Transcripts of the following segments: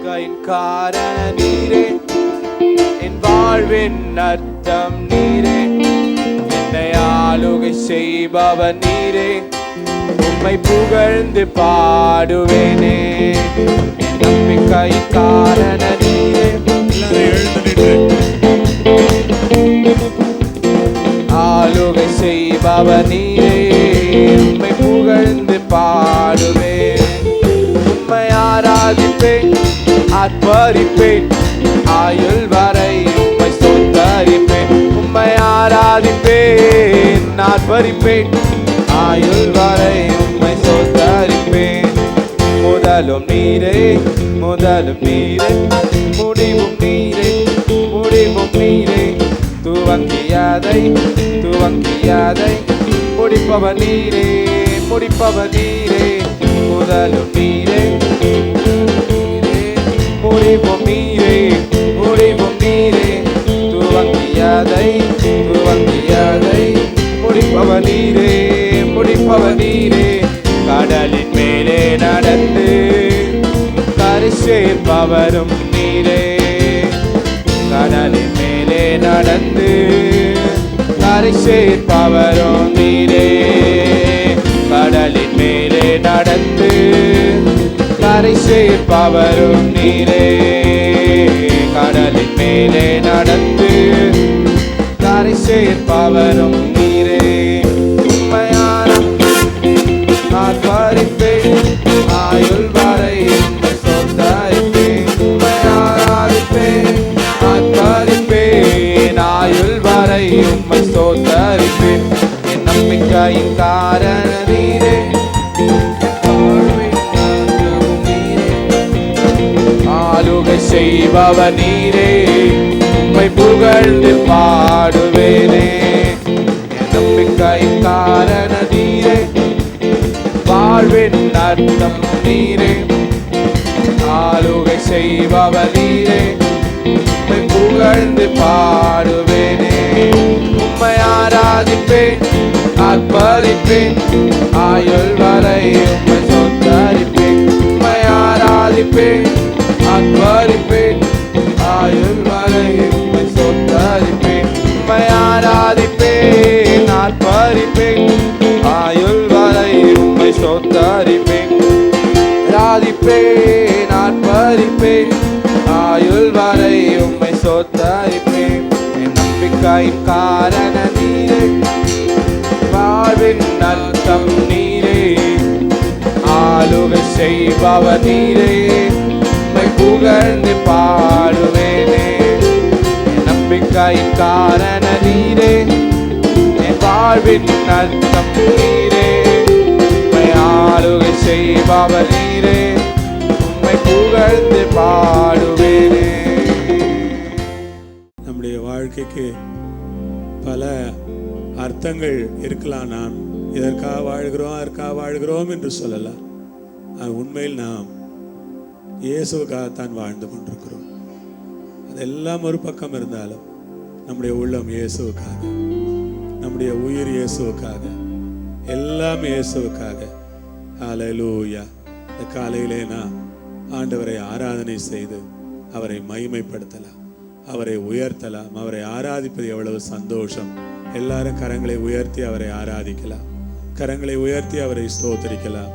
நம்பிக்கையின் காரண நீரே, என் வாழ்வின் அர்த்தம் நீரே, என்னை ஆளுகை செய்பவர் நீரே, உம்மை புகழ்ந்து பாடுவேனே. என் நம்பிக்கையின் காரண நீரே, ஆளுகை செய்பவர் நீரே, உம்மை புகழ்ந்து பாடுவேன். உம்மை ஆராதிப்பேன், ஆர்ப்பரிப்பேன், ஆயுள் வரை உம்மை ஸ்தோத்தரிப்பேன். உம்மை ஆராதிப்பேன், ஆர்ப்பரிப்பேன், ஆயுள் வரை உம்மை ஸ்தோத்தரிப்பேன். முதலும் நீரே, முதலும் நீரே, முடிவும் நீரே, முடிவும் நீரே, துவங்கியதை துவங்கியதை முடிப்பவர் நீரே, முடிப்பவர் நீரே. முதலும் நீரே, முடிவும் நீரே, முடிவும் நீரே, துவங்கியதை துவங்கியதை முடிப்பவர் நீரே, முடிப்பவர் நீரே. கடலின் மேலே நடந்து கரை சேர்ப்பவரும் நீரே, கடலின் மேலே நடந்து கரை சேர்ப்பவரும் நீரே, கடலின் மேலே நடந்து கரை சேர்ப்பவரும் நீரே, கடலின் மேலே நடந்து கரை சேர்ப்பவரும் நீரே. உண்மையான ஆர்ப்பரிப்பேன், ஆயுள் வரை உம்மை ஸ்தோத்தரிப்பேன். உம்மையாராதிப்பேன், ஆர்ப்பரிப்பேன், ஆயுள் வரை உம்மை ஸ்தோத்தரிப்பேன். என் நம்பிக்கையின் காரண நீரே, ஆளுகை செய்பவர் நீரே, உம்மை புகழ்ந்து பாடுவேனே. என் நம்பிக்கையின் காரண நீரே, வாழ்வின் அர்த்தம் நீரே, ஆளுகை செய்பவர் நீரே, உம்மை புகழ்ந்து பாடுவேனே. உம்மை ஆராதிப்பேன், ஆர்ப்பரிப்பேன், ஆயுள் வரை உம்மை ஸ்தோத்தரிப்பேன். உம்மை ஆராதிப்பேன், ஆர்ப்பரிப்பேன், ஆயுள் வரை உம்மை ஸ்தோத்தரிப்பேன். உம்மை ஆராதிப்பேன், ஆர்ப்பரிப்பேன், ஆயுள் வரை உம்மை ஸ்தோத்தரிப்பேன். ஆராதிப்பேன், ஆர்ப்பரிப்பேன், ஆயுள் வரை உம்மை ஸ்தோத்தரிப்பேன். என் நம்பிக்கையின் காரண நீரே, வாழ்வின் அர்த்தம் நீரே, ஆளுகை செய்பவர் நீரே, உம்மை புகழ்ந்து பாடுவேனே. என் நம்பிக்கையின் காரண நீரே, என் வாழ்வின் அர்த்தம் நீரே, உம்மை ஆளுகை செய்பவர் நீரே, உம்மை புகழ்ந்து பாடுவேனே. நம்முடைய வாழ்க்கைக்கு பல அர்த்தங்கள் இருக்கலாம். நாம் இதற்காக வாழ்கிறோம், அதற்காக வாழ்கிறோம் என்று சொல்லலாம். உண்மையில் நாம் இயேசுக்காகத்தான் வாழ்ந்து கொண்டிருக்கிறோம். அதெல்லாம் ஒரு பக்கம் இருந்தாலும் நம்முடைய உள்ளம் இயேசுவுக்காக, நம்முடைய உயிர் இயேசுவுக்காக, எல்லாம் இயேசுவுக்காக. ஹல்லேலூயா. இந்த காலையிலே நாம் ஆண்டவரை ஆராதனை செய்து அவரை மகிமைப்படுத்தலாம், அவரை உயர்த்தலாம். அவரை ஆராதிப்பது எவ்வளவு சந்தோஷம். எல்லாரும் கரங்களை உயர்த்தி அவரை ஆராதிக்கலாம், கரங்களை உயர்த்தி அவரை ஸ்தோத்திரிக்கலாம்.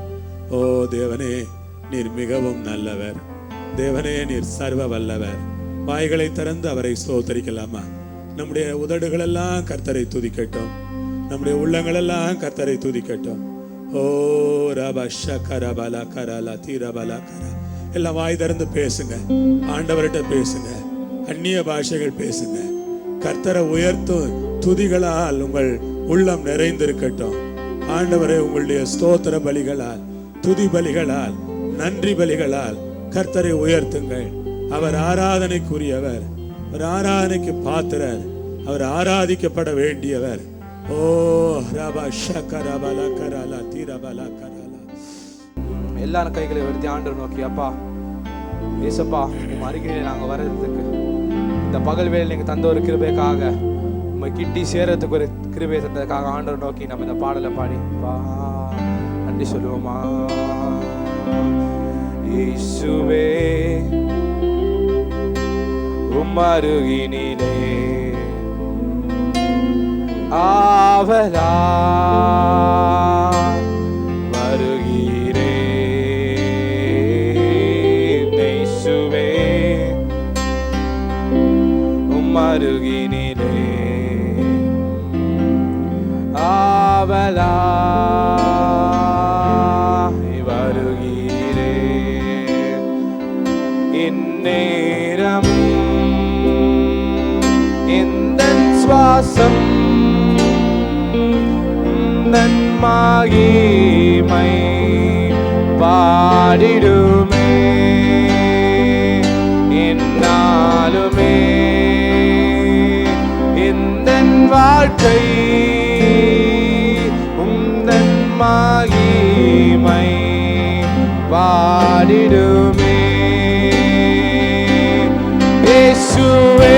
ஓ தேவனே, நீர் மிகவும் நல்லவர். தேவனே, நீர் சர்வ வல்லவர். வாய்களை திறந்து அவரை ஸ்தோத்திரிக்கலாமா? நம்முடைய உதடுகளெல்லாம் கர்த்தரை துதிக்கட்டும், நம்முடைய உள்ளங்களெல்லாம் கர்த்தரை துதிக்கட்டும். ஓ ரபா ஷகரபலா கரலா தீரபலா கர. எல்லாம் வாய் திறந்து பேசுங்க, ஆண்டவர்கிட்ட பேசுங்க, அந்நிய பாஷைகள் பேசுங்க. கர்த்தரை உயர்த்தும் துதிகளால் உங்கள் உள்ளம் நிறைந்திருக்கட்டும். ஆண்டவரை உங்களுடைய ஸ்தோத்திர பலிகளால், துதி பலிகளால், நன்றி பலிகளால் கர்த்தரை உயர்த்துங்கள். அவர் ஆராதனைக்குரியவர், அவர் ஆராதனைக்கு பாத்திரர், அவர் ஆராதிக்கப்பட வேண்டியவர். ஓ ரபா ஷகரபலா கரலா தீரபலா கரலா. எல்லாரும் கைகளை உயர்த்தி ஆண்டவரை நோக்கி, அப்பா ஏசப்பா, உம் அருகிலே நாங்கள் வர்றதுக்கு, இந்த பகல் வேலை நீங்கள் தந்த ஒரு கிருபைக்காக, உண்மை கிட்டி சேரத்துக்கு ஒரு கிருபை தந்ததுக்காக ஆண்டவரை நோக்கி நம்ம இந்த பாடலை பாடி நன்றி சொல்லுவோமா? இயேசுவே அருகினிலே ஆவலா வருகிறேன் இயேசுவே அருகினிலே ஆவலா வருகிறேன் இந்நேரம் இந்த சுவாசம் மகிமை பாடிடுமே என்னாலுமே இந்த வாழ்க்கை உந்தன் மகிமை பாடிடுமே இயேசுவே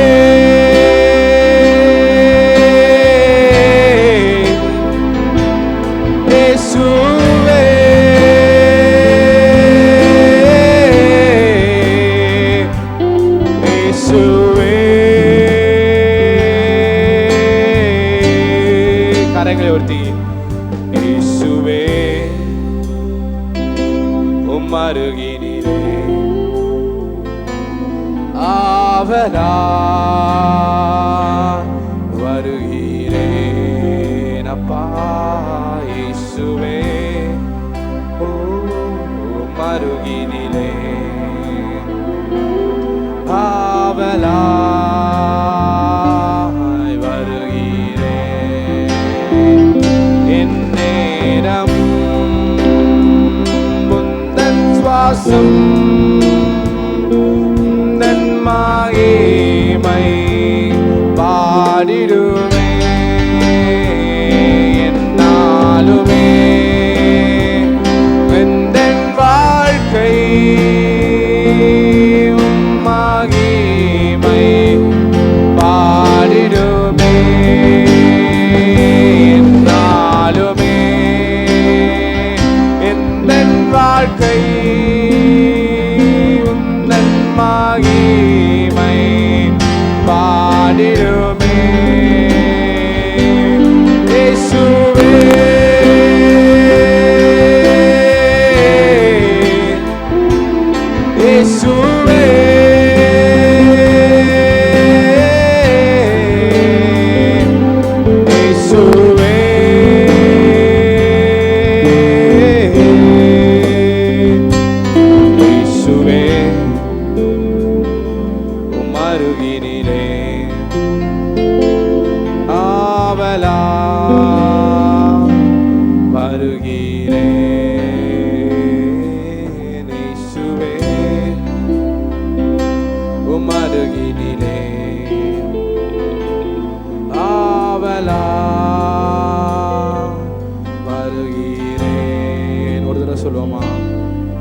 கரங்களை உயர்த்தி இயேசுவே அருகினிலே ஆவலா வருகிறேன் அப்பா இயேசுவே அருகினிலே ஆவலா நன் மகிமை பாடிடுமே என்னாலுமே எந்தன் வாழ்க்கை மகிமை பாடிடுமே என்னாலுமே எந்தன் வாழ்க்கை மகிமை பாடிடுமே இயேசுவே இயேசுவே இயேசுவே அருகினிலே ஆவலா வருகிறேன் இயேசுவே அருகினிலே ஆவலா வருகிறேன். ஒரு தடவை சொல்லுவோமா?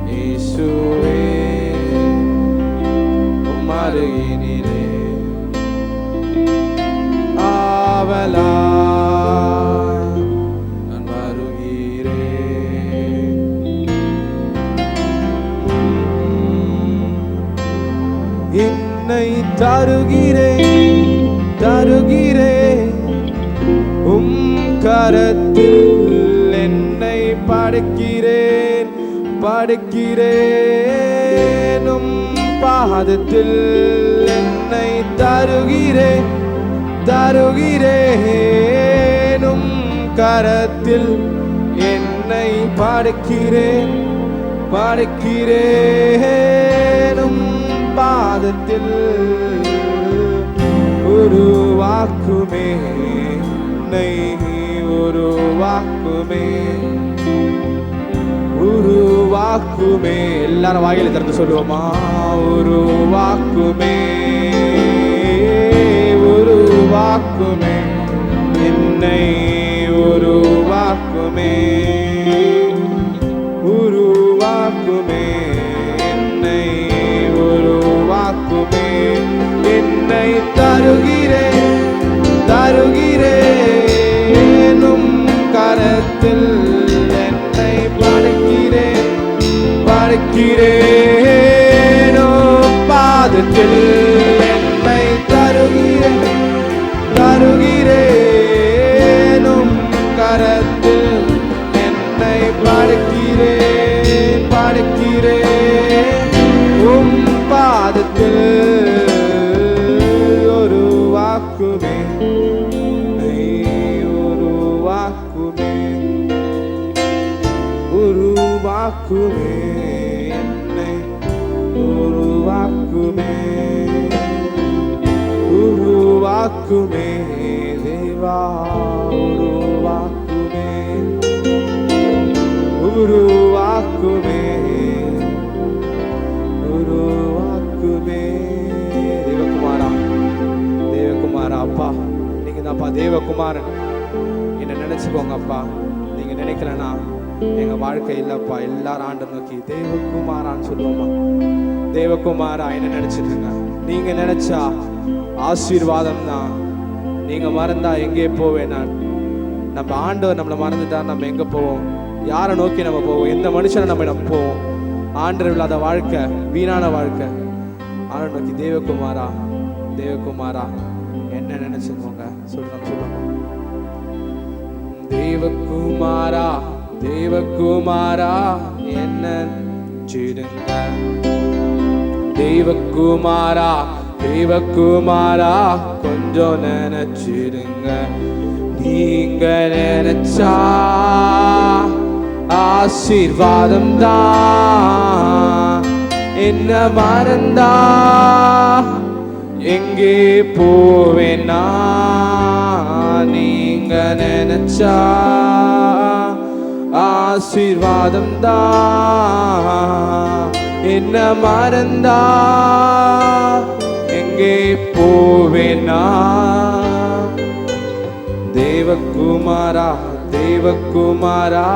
இயேசுவே அருகினிலே ஆவலா நான் வருகிறேன். என்னை தருகிறேன் தருகிறேன் உம் கரத்தில் என்னை படைக்கிறேன் படைக்கிறேன் உம் பாதத்தில் என்னை தருகிறேன் தருகிறேன் உம் கரத்தில் என்னை படைக்கிறேன் படைக்கிறேன் உம் பாதத்தில் உருவாக்குமே என்னை உருவாக்குமே உருவாக்குமே. எல்லாரும் வாயில திறந்து சொல்லுவோமா? உருவாக்குமே உருவாக்குமே என்னை உருவாக்குமே உருவாக்குமே என்னை உருவாக்குமே. என்னை தருகிறேன் தருகிறேன் உம் கரத்தில் என்னை படைக்கிறேன் படைக்கிறேன் உம் பாதத்தில் என்னை வாழ்க்கையில் உருவாக்குமே, உருவாக்குமே, உருவாக்குமே, என்னை உருவாக்குமே, உருவாக்குமே தேவா, உருவாக்குமே, உருவாக்குமே, உருவாக்குமே. தேவகுமாரா, தேவகுமாரா, அப்பா நீங்க தான்ப்பா தேவகுமாரன். என்ன நினைச்சுக்கோங்க அப்பா. நீங்க நினைக்கலனா எங்க வாழ்க்கை இல்லப்பா. எல்லாரும் ஆண்டு நோக்கி தேவகுமாரான்னு சொல்லுவோமா. தேவகுமாரா என்ன நினைச்சிட்டுங்க. நீங்க நினைச்சா ஆசீர்வாதம் தான். நீங்க மறந்தா எங்கே போவேன் நான். நம்ம ஆண்டவர் நம்மளை மறந்துட்டா நம்ம எங்க போவோம்? யாரை நோக்கி நம்ம போவோம்? எந்த மனுஷனை நம்ம போவோம்? ஆண்டவர் இல்லாத வாழ்க்கை வீணான வாழ்க்கை. ஆண்டவர் நோக்கி தேவகுமாரா, தேவகுமாரா என்ன நினைச்சுக்கோங்க. சொல்லுங்க. தேவகுமாரா, தேவகுமாரா என்ன சிடுங்க. தேவகுமாரா, தேவகுமாரா கொஞ்சம் நினைச்சிடுங்க. நீங்க நினைச்சா ஆசீர்வாதம் தான். என்ன மறந்தா எங்கே போவேனா? நீங்க நினைச்சா ஆசீர்வாதம் தான். என்ன மறந்தா எங்கே போவேனா? தேவகுமாரா, தேவகுமாரா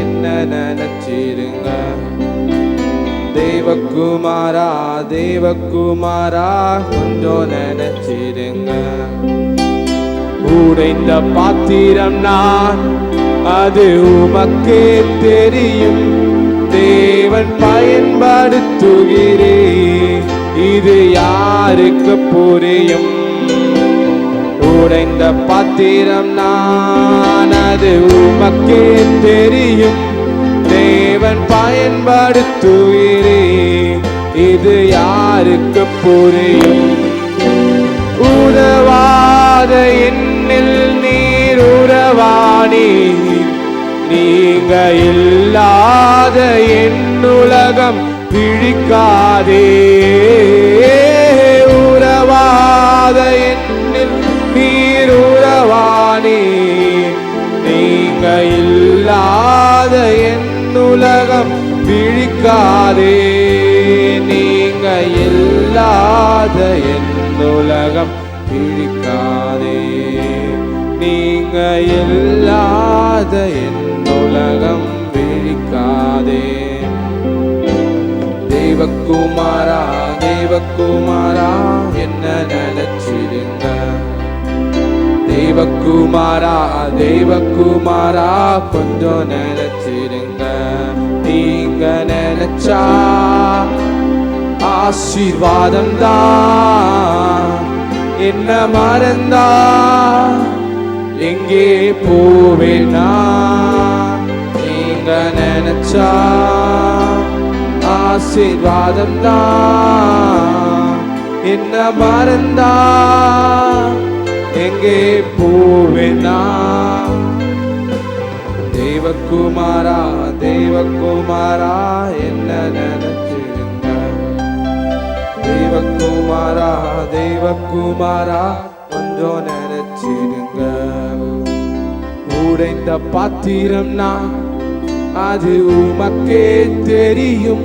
என்ன நினைச்சிருங்க. தேவகுமாரா, தேவகுமாரா கொஞ்சம் நினைச்சிருங்க. உடைந்த பாத்திரம் நான், அது உமக்கே தெரியும். தேவன் பயன்படுத்துகிறே, இது யாருக்கு புரியும்? உடைந்த பாத்திரம் நான், அது உமக்கே தெரியும். தேவன் பயன்படுத்துகிறே, இது யாருக்கு புரியும்? உறவாத என்னில் நீர் உறவானி, நீங்க இல்லாத என் உலகம் விழிக்காதே. உறவாத என்னில் நீர் உறவானி, நீங்க இல்லாத என் உலகம் விழிக்காதே. நீங்க இல்லாத என் உலகம் விழிக்காதே. நீங்க இல்லாத என் உலகம் விழிக்காதே. தேவகுமாரா, தேவகுமாரா என்ன நினைச்சிடுங்க. தேவகுமாரா, தேவகுமாரா கொஞ்சம் நினைச்சிடுங்க. நீங்க நினைச்சா ஆசீர்வாதம் தான். என்ன மறந்தா எங்கே போவேனா? நீங்க நினைச்சா ஆசீர்வாதம் தான். என்ன மறந்தா எங்கே போவேனா? தேவகுமாரா, தேவகுமாரா என்ன நினைச்சிருங்க. தேவகுமாரா, தேவகுமாரா கொஞ்சம் நினைச்சிருங்க. உடைந்த பாத்திரம் நான், அது உமக்கே தெரியும்.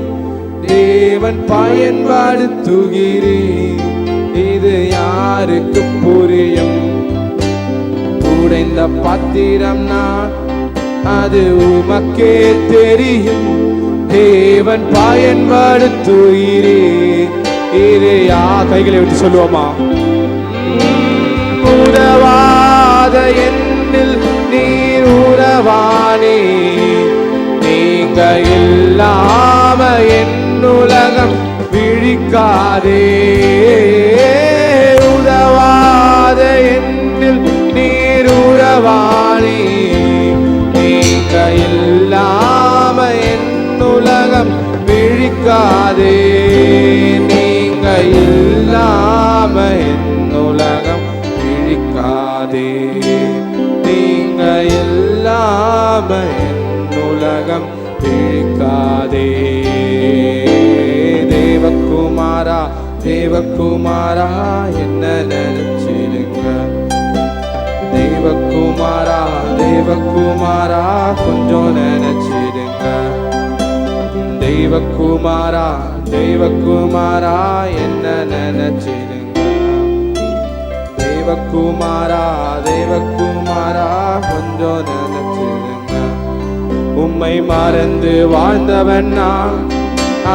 தேவன் பயன்படுத்துகிறே, இது யாருக்கு புரியும்? உடைந்த பாத்திரம் நான், அது உமக்கே தெரியும். தேவன் பயன்படுத்துகிறே, இது கைகளை விட்டு சொல்லுவோமா? உறவாத என்னில் நீர் உறவானே, நீங்க இல்லாம என் உலகம் விழிக்காதே. உறவாத என்னில் நீர் உறவானே, நீங்க இல்லாம என் உலகம் விழிக்காதே. நீங்க பிடியாதே. தேவகுமாரா தேவகுமாரா என்ன நினைச்சிடுங்க. தேவகுமாரா தேவகுமாரா கொஞ்சம் நினைச்சிடுங்க. தேவகுமாரா தேவகுமாரா என்ன நினைச்சிடுங்க. தேவகுமாரா தேவகுமாரா கொஞ்சம் நினைச்சிடுங்க. உம்மை மறந்து வாழ்ந்தவன் நான்,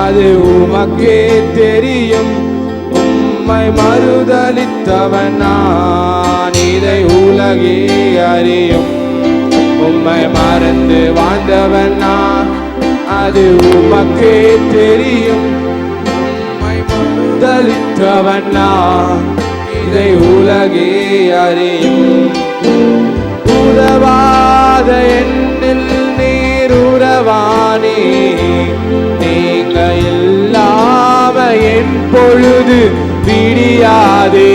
அது உமக்கே தெரியும். உம்மை மறுதலித்தவன் நான், இதை உலகே அறியும். உம்மை மறந்து வாழ்ந்தவன் நான், அது உமக்கே தெரியும். உம்மை மறுதலித்தவன் நான், இதை உலகே அறியும். உறவாத என்னில் நீர் உறவானே, நீங்க இல்லாம என் பொழுது விடியாதே.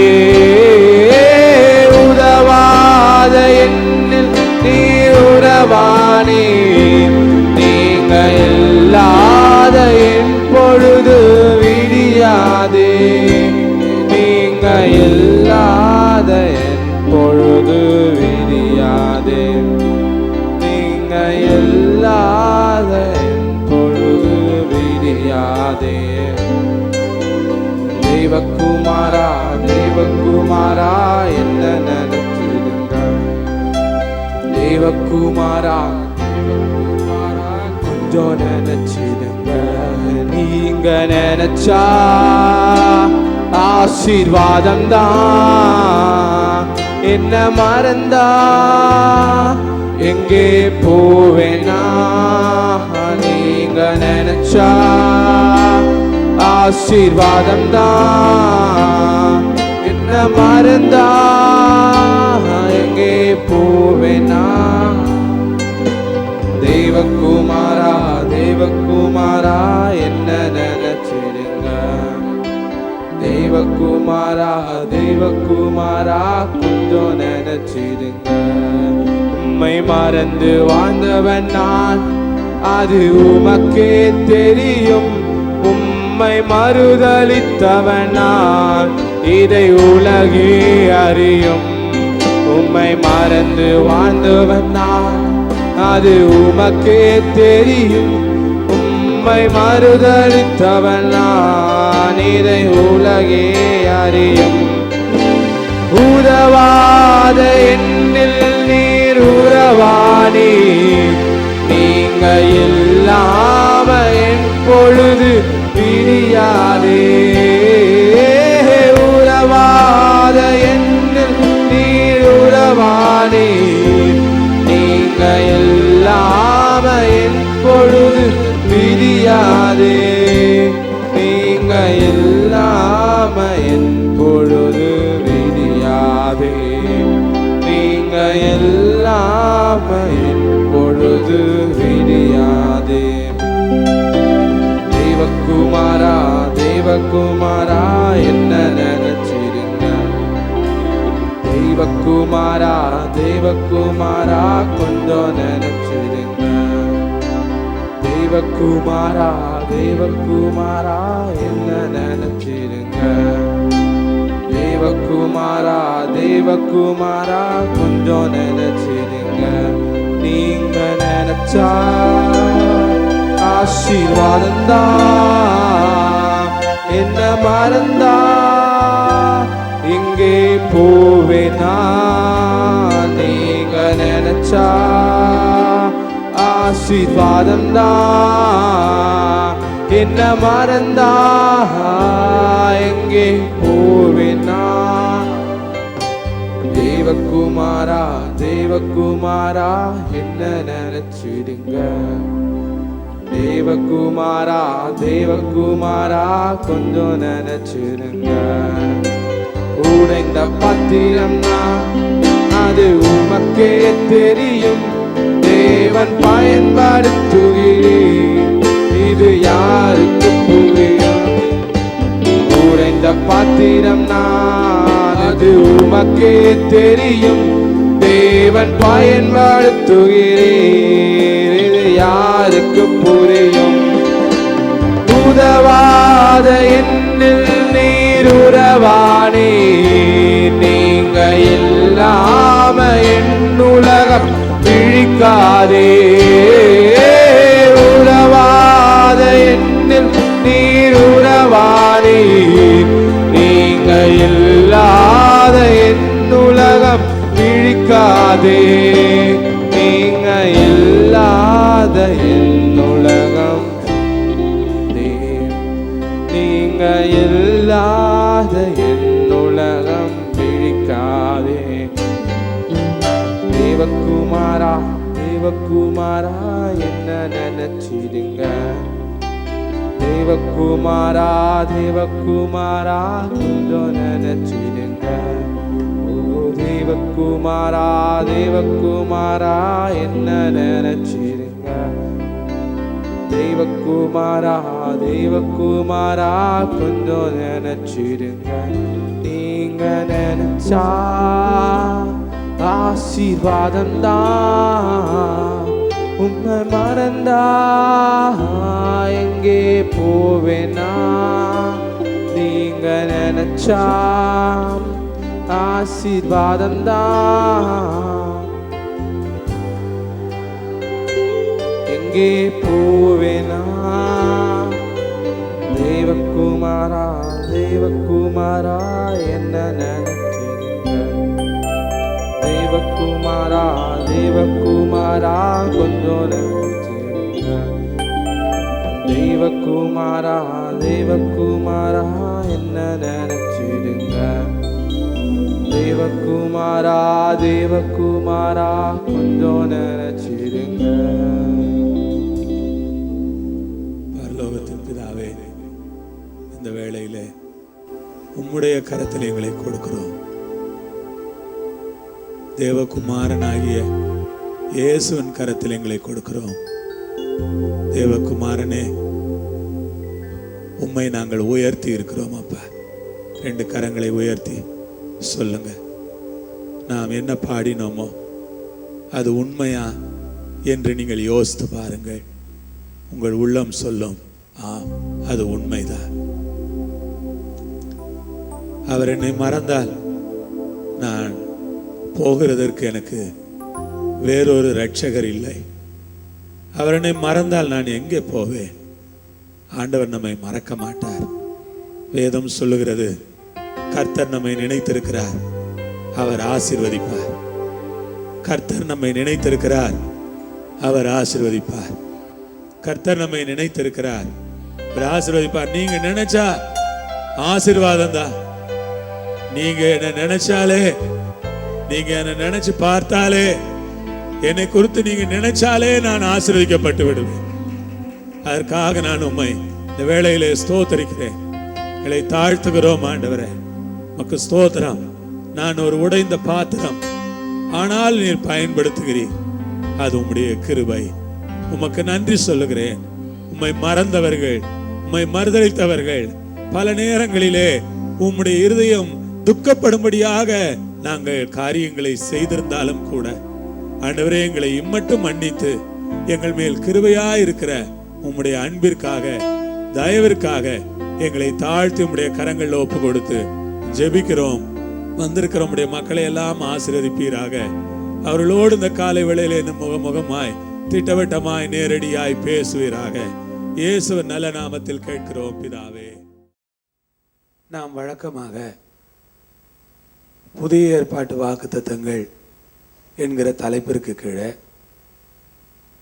உறவாத என்னில் நீர் உறவானே, நீங்க இல்லாத என் பொழுது விடியாதே. நீங்க இல்லாத என் பொழுது விடியாதே. நீங்க இல்லாத என் பொழுது விடியாதே. தேவகுமாரா தேவகுமாரா என்ன நினைச்சிடுங்க. தேவகுமாரா தேவகுமாரா கொஞ்சம் நினைச்சிடுங்க. நீங்க நினைச்சா ஆசீர்வாதம் தான். என்ன மறந்தா எங்கே போவேனா. நீங்க நினைச்சா ஆசீர்வாதம் தான். என்ன மறந்தா எங்கே போவேனா. தேவகுமாரா தேவகுமாரா என்ன நினைச்சிடுங்க. தேவகுமாரா தேவகுமாரா கொஞ்சம் நினைச்சிடுங்க. உம்மை மறந்து வாழ்ந்தவன் நான், அது உமக்கே தெரியும். உம்மை மறுதலித்தவன் நான், இதை உலகே அறியும். உம்மை மறந்து வாழ்ந்தவன் நான், அது உமக்கே தெரியும். உம்மை மறுதலித்தவன் நான், இதை உலகே அறியும். உறவாத என்னில் நீர் உறவானே, நீங்க இல்லாம என் பொழுது விடியாதே. உறவாத என்னில் நீர் உறவானே, நீங்க இல்லாம என் பொழுது விடியாதே. நீங்க இல்லாம என் பொழுது விடியாதே. நீங்க இல்லாம என் பொழுது விடியாதே. தேவகுமாரா தேவகுமாரா என்ன நினைச்சிடுங்க. தேவகுமாரா தேவகுமாரா கொஞ்சம் நினைச்சிடுங்க. தேவகுமாரா தேவகுமாரா என்ன நினைச்சிடுங்க. தேவகுமாரா தேவகுமாரா கொஞ்சம் நினைச்சிடுங்க. நீங்க நினைச்சா ஆசீர்வாதம் தான். என்ன மறந்தா எங்கே போவேனா. நீங்க நினைச்சா ஆசீர்வாதம் தான். என்ன மறந்தா எங்கே போவேனா. தேவகுமாரா தேவகுமாரா என்ன நினைச்சிடுங்க. தேவகுமாரா தேவகுமாரா கொஞ்சம் நினைச்சிடுங்க. உடைந்த பத்திரம் தான், அது உமக்கே தெரியும். தேவன் பயன்படுத்துகிறேன், இது யாருக்கு புரியும். உடைந்த பாத்திரம் நான், அது உமக்கே தெரியும். தேவன் பயன்படுத்துகிறேன், இது யாருக்கு புரியும். உதவாத என்னில் நீர் உறவானே, நீங்க இல்லாம என் உலகம் பிழிக்காதே. உறவாத என்னில் நீர் உறவானே, நீங்க இல்லாத என் உலகம் பிழிக்காதே. நீங்க இல்லாத என் உலகம், நீங்க இல்லாத என் உலகம் பிழிக்காதே. தேவகுமாரா தேவகுமாரா என்ன நினைச்சிடுங்க. தேவகுமாரா தேவகுமாரா கொஞ்சம் நினைச்சிடுங்க. ஓ தேவகுமாரா தேவகுமாரா என்ன நினைச்சிடுங்க. தேவகுமாரா தேவகுமாரா கொஞ்சம் நினைச்சிடுங்க. நீங்க நினைச்சா ஆசீர்வாதம்தான், உண்மை மறந்தா எங்கே போவேனா. நீங்க நினைச்சா ஆசீர்வாதம்தான், எங்கே போவேனா. தேவகுமாரா தேவகுமாரா என்ன நினைச்சிருங்க. தேவகுமாரா தேவகுமாரா கொஞ்சம் நினைச்சிருங்க. தேவகுமாரா தேவகுமாரா என்ன நினைச்சிடுங்க. தேவகுமாரா தேவகுமாரா கொஞ்சம் நினைச்சிடுங்க. பரலோகத்தின் பிதாவே, இந்த வேளையிலே உம்முடைய கரத்தில் எங்களை கொடுக்கிறோம். தேவகுமாரனாகிய இயேசுவின் கரத்தில் எங்களை கொடுக்கிறோம். தேவகுமாரனே, உம்மை நாங்கள் உயர்த்தி இருக்கிறோம். அப்பா, 2 கரங்களை உயர்த்தி சொல்லுங்க. நாம் என்ன பாடினோமோ அது உண்மையா என்று நீங்கள் யோசித்து பாருங்கள். உங்கள் உள்ளம் சொல்லும், ஆம், அது உண்மைதான். அவர் என்னை மறந்தால் நான் போகிறதற்கு எனக்கு வேறொரு இரட்சகர் இல்லை. அவர் என்னை மறந்தால் நான் எங்கே போவேன்? ஆண்டவர் நம்மை மறக்க மாட்டார். வேதம் சொல்லுகிறது, கர்த்தர் நம்மை நினைத்திருக்கிறார், அவர் ஆசீர்வதிப்பார். கர்த்தர் நம்மை நினைத்திருக்கிறார், அவர் ஆசீர்வதிப்பார். கர்த்தர் நம்மை நினைத்திருக்கிறார், அவர் ஆசீர்வதிப்பார். நீங்க நினைச்சா ஆசீர்வாதம் தான். நீங்க என்ன நினைச்சாலே, நீங்க என்ன நினைச்சு பார்த்தாலே, என்னை குறித்து நீங்க நினைச்சாலே நான் ஆசீர்வதிக்கப்பட்டு விடுவேன். அதற்காக நான் உம்மை இந்த வேளையிலே ஸ்தோத்தரிக்கிறேன். எங்களை தாழ்த்துகிறோம் ஆண்டவரே, உமக்கு ஸ்தோத்திரம். நான் ஒரு உடைந்த பாத்திரம், ஆனால் நீர் பயன்படுத்துகிறீர், அது உம்முடைய கிருபை. உமக்கு நன்றி சொல்லுகிறேன். உம்மை மறந்தவர்கள், உம்மை மறுதலித்தவர்கள் பல நேரங்களிலே உம்முடைய இருதயம் துக்கப்படும்படியாக நாங்கள் காரியங்களை செய்திருந்தாலும் கூட ஆண்டவரே, எங்களை இம்மட்டும் மன்னித்து எங்கள் மேல் கிருபையாயிருக்கிற உம்முடைய அன்பிற்காக, தயவிற்காக எங்களை தாழ்த்தி உம்முடைய கரங்களில் ஒப்பு கொடுத்து ஜெபிக்கிறோம். வந்திருக்கிற உம்முடைய மக்களை எல்லாம் ஆசீர்வதிப்பீராக. அவர்களோடு இந்த காலை வேளையிலே முகமுகமாய் திட்டவட்டமாய் நேரடியாய் பேசுவீராக. இயேசுவின் நல்ல நாமத்தில் கேட்கிறோம் பிதாவே. நாம் வழக்கமாக புதிய ஏற்பாட்டு வாக்குத்தத்தங்கள் என்கிற தலைப்பிற்கு கீழே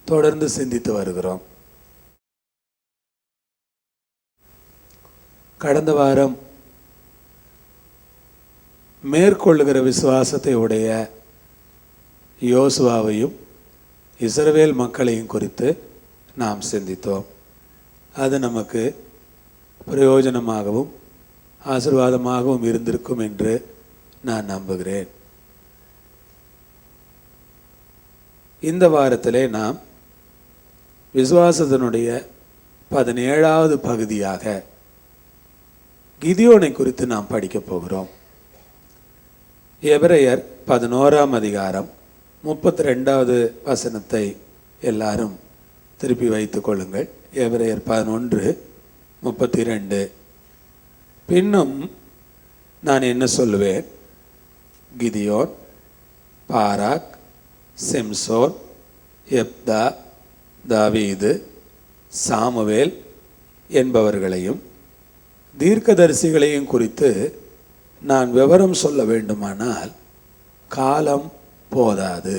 தொடர்ந்து சிந்தித்து வருகிறோம். கடந்த வாரம் மேற்கொள்ளுகிற விசுவாசத்தை உடைய யோசுவாவையும் இஸ்ரவேல் மக்களையும் குறித்து நாம் சிந்தித்தோம். அது நமக்கு பிரயோஜனமாகவும் ஆசீர்வாதமாகவும் இருந்திருக்கும் என்று நான் நம்புகிறேன். இந்த வாரத்திலே நாம் விசுவாசத்தினுடைய 17வது பகுதியாக கிதியோனை குறித்து நாம் படிக்கப் போகிறோம். எபிரெயர் 11ஆம் அதிகாரம் 32வது வசனத்தை எல்லாரும் திருப்பி வைத்துக் கொள்ளுங்கள். எபிரெயர் 11 32. பின்னும் நான் என்ன சொல்லுவேன்? கிதியோன், பாராக், சிம்சோன், எப்தா, தாவீது, சாமுவேல் என்பவர்களையும் தீர்க்கதரிசிகளையும் குறித்து நான் விவரம் சொல்ல வேண்டுமானால் காலம் போதாது.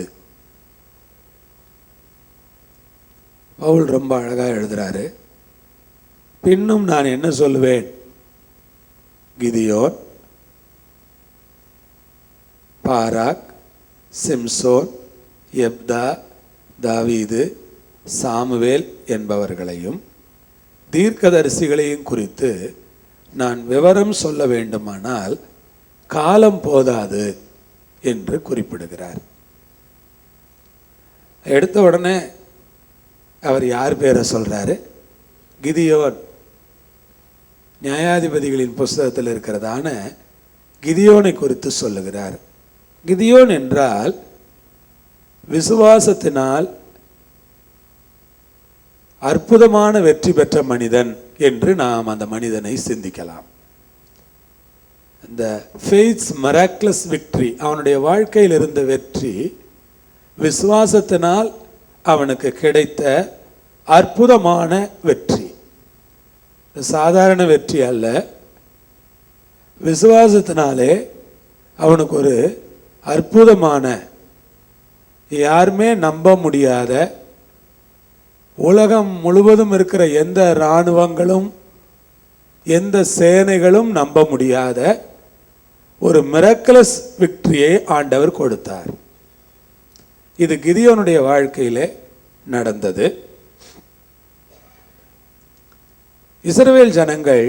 பவுல் ரொம்ப அழகாக எழுதுறாரு. பின்னும் நான் என்ன சொல்லுவேன்? கிதியோன், பாராக், சிம்சோன், எப்தா, தாவீது, சாமுவேல் என்பவர்களையும் தீர்க்கதரிசிகளையும் குறித்து நான் விவரம் சொல்ல வேண்டுமானால் காலம் போதாது என்று குறிப்பிடுகிறார். எடுத்த உடனே அவர் யார் பேரை சொல்றாரு? கிதியோன். நியாயாதிபதிகளின் புஸ்தகத்தில் இருக்கிறதான கிதியோனை குறித்து சொல்லுகிறார். கிதியோன் என்றால் விசுவாசத்தினால் அற்புதமான வெற்றி பெற்ற மனிதன் என்று நாம் அந்த மனிதனை சிந்திக்கலாம். இந்த ஃபெய்த்ஸ் மிராக்குலஸ் விக்டரி, அவனுடைய வாழ்க்கையில் இருந்த வெற்றி விசுவாசத்தினால் அவனுக்கு கிடைத்த அற்புதமான வெற்றி. சாதாரண வெற்றி அல்ல, விசுவாசத்தினாலே அவனுக்கு ஒரு அற்புதமான, யாருமே நம்ப முடியாத, உலகம் முழுவதும் இருக்கிற எந்த இராணுவங்களும் எந்த சேனைகளும் நம்ப முடியாத ஒரு மிராக்குலஸ் விக்டரியை ஆண்டவர் கொடுத்தார். இது கிதியோனுடைய வாழ்க்கையிலே நடந்தது. இஸ்ரவேல் ஜனங்கள்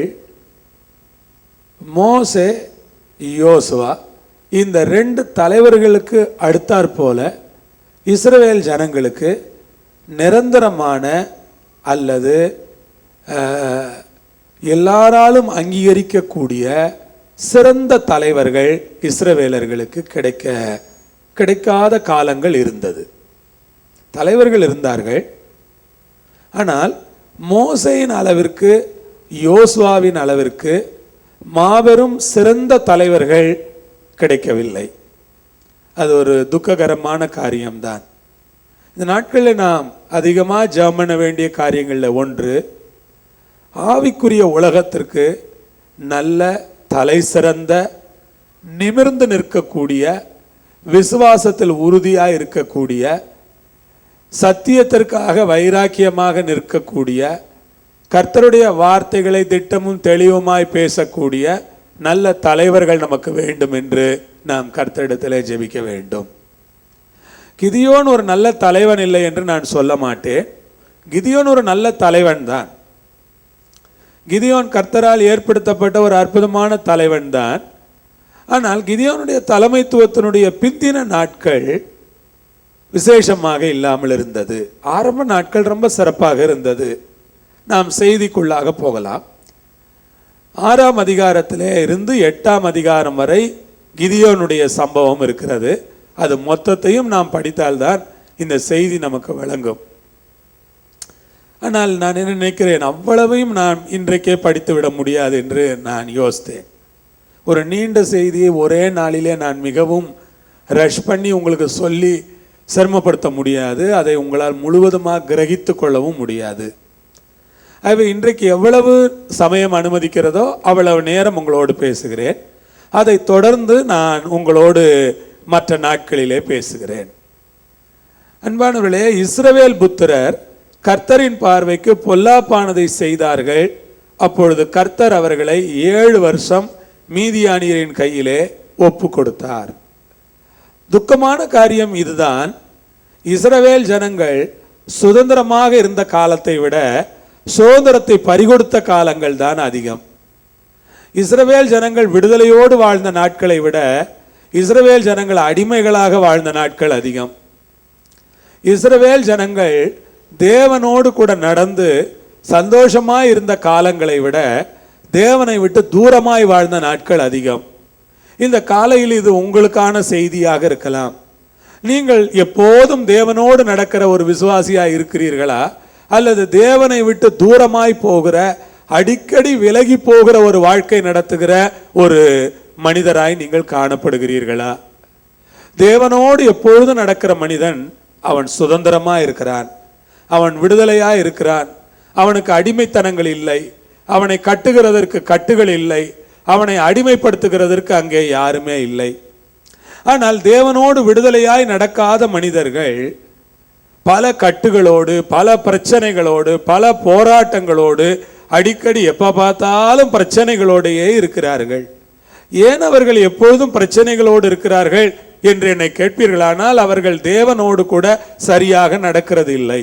மோசே, யோசுவா இந்த 2 தலைவர்களுக்கு அடுத்தாற் போல இஸ்ரவேல் ஜனங்களுக்கு நிரந்தரமான அல்லது எல்லாராலும் அங்கீகரிக்கக்கூடிய சிறந்த தலைவர்கள் இஸ்ரவேலர்களுக்கு கிடைக்காத காலங்கள் இருந்தது. தலைவர்கள் இருந்தார்கள், ஆனால் மோசேயின் அளவிற்கு, யோசுவாவின் அளவிற்கு மாபெரும் சிறந்த தலைவர்கள் கிடைக்கவில்லை. அது ஒரு துக்ககரமான காரியம்தான். இந்த நாட்களில் நாம் அதிகமாக ஜெபம் பண்ண வேண்டிய காரியங்களில் ஒன்று, ஆவிக்குரிய உலகத்திற்கு நல்ல தலை சிறந்த நிமிர்ந்து நிற்கக்கூடிய, விசுவாசத்தில் உறுதியாக இருக்கக்கூடிய, சத்தியத்திற்காக வைராக்கியமாக நிற்கக்கூடிய, கர்த்தருடைய வார்த்தைகளை திட்டமும் தெளிவுமாய் பேசக்கூடிய நல்ல தலைவர்கள் நமக்கு வேண்டும் என்று நாம் கர்த்தரிடத்தில் ஜெபிக்க வேண்டும். கிதியோன் ஒரு நல்ல தலைவன் இல்லை என்று நான் சொல்ல மாட்டேன். கிதியோன் ஒரு நல்ல தலைவன் தான். கிதியோன் கர்த்தரால் ஏற்படுத்தப்பட்ட ஒரு அற்புதமான தலைவன் தான். ஆனால் கிதியோனுடைய தலைமைத்துவத்தினுடைய பிந்தின நாட்கள் விசேஷமாக இல்லாமல் இருந்தது. ஆரம்ப நாட்கள் ரொம்ப சிறப்பாக இருந்தது. நாம் செய்திக்குள்ளாக போகலாம். 6ஆம் அதிகாரத்திலே இருந்து 8ஆம் அதிகாரம் வரை கிதியோனுடைய சம்பவம் இருக்கிறது. அது மொத்தத்தையும் நாம் படித்தால்தான் இந்த செய்தி நமக்கு விளங்கும். ஆனால் நான் என்ன நினைக்கிறேன், அவ்வளவையும் நான் இன்றைக்கே படித்து விட முடியாது என்று நான் யோசித்தேன். ஒரு நீண்ட செய்தியை ஒரே நாளிலே நான் மிகவும் ரஷ் பண்ணி உங்களுக்கு சொல்லி சிரமப்படுத்த முடியாது. அதை உங்களால் முழுவதுமாக கிரகித்து கொள்ளவும் முடியாது. ஆகவே இன்றைக்கு எவ்வளவு சமயம் அனுமதிக்கிறதோ அவ்வளவு நேரம் உங்களோடு பேசுகிறேன். அதை தொடர்ந்து நான் உங்களோடு மற்ற நாட்களிலே பேசுகிறேன். அன்பானவர்களே, இஸ்ரவேல் புத்திரர் கர்த்தரின் பார்வைக்கு பொல்லாப்பானதை செய்தார்கள். அப்பொழுது கர்த்தர் அவர்களை 7 வருஷம் மீதியானியரின் கையிலே ஒப்பு கொடுத்தார். துக்கமான காரியம் இதுதான். இஸ்ரவேல் ஜனங்கள் சுதந்திரமாக இருந்த காலத்தை விட சுதந்திரத்தை பறிகொடுத்த காலங்கள் தான் அதிகம். இஸ்ரவேல் ஜனங்கள் விடுதலையோடு வாழ்ந்த நாட்களை விட இஸ்ரவேல் ஜனங்கள் அடிமைகளாக வாழ்ந்த நாட்கள் அதிகம். இஸ்ரவேல் ஜனங்கள் தேவனோடு கூட நடந்து சந்தோஷமாய் இருந்த காலங்களை விட தேவனை விட்டு தூரமாய் வாழ்ந்த நாட்கள் அதிகம். இந்த காலையில் இது உங்களுக்கான செய்தியாக இருக்கலாம். நீங்கள் எப்போதும் தேவனோடு நடக்கிற ஒரு விசுவாசியாக இருக்கிறீர்களா, அல்லது தேவனை விட்டு தூரமாய் போகிற அடிக்கடி விலகி போகிற ஒரு வாழ்க்கை நடத்துகிற ஒரு மனிதராய் நீங்கள் காணப்படுகிறீர்களா? தேவனோடு எப்பொழுதும் நடக்கிற மனிதன் அவன் சுதந்திரமா இருக்கிறான், அவன் விடுதலையா இருக்கிறான், அவனுக்கு அடிமைத்தனங்கள் இல்லை, அவனை கட்டுகிறதற்கு கட்டுகள் இல்லை, அவனை அடிமைப்படுத்துகிறதற்கு அங்கே யாருமே இல்லை. ஆனால் தேவனோடு விடுதலையாய் நடக்காத மனிதர்கள் பல கட்டுகளோடு, பல பிரச்சனைகளோடு, பல போராட்டங்களோடு, அடிக்கடி எப்ப பார்த்தாலும் பிரச்சனைகளோடையே இருக்கிறார்கள். ஏன் அவர்கள் எப்பொழுதும் பிரச்சனைகளோடு இருக்கிறார்கள் என்று என்னை கேட்பீர்களானால், அவர்கள் தேவனோடு கூட சரியாக நடக்கிறது இல்லை.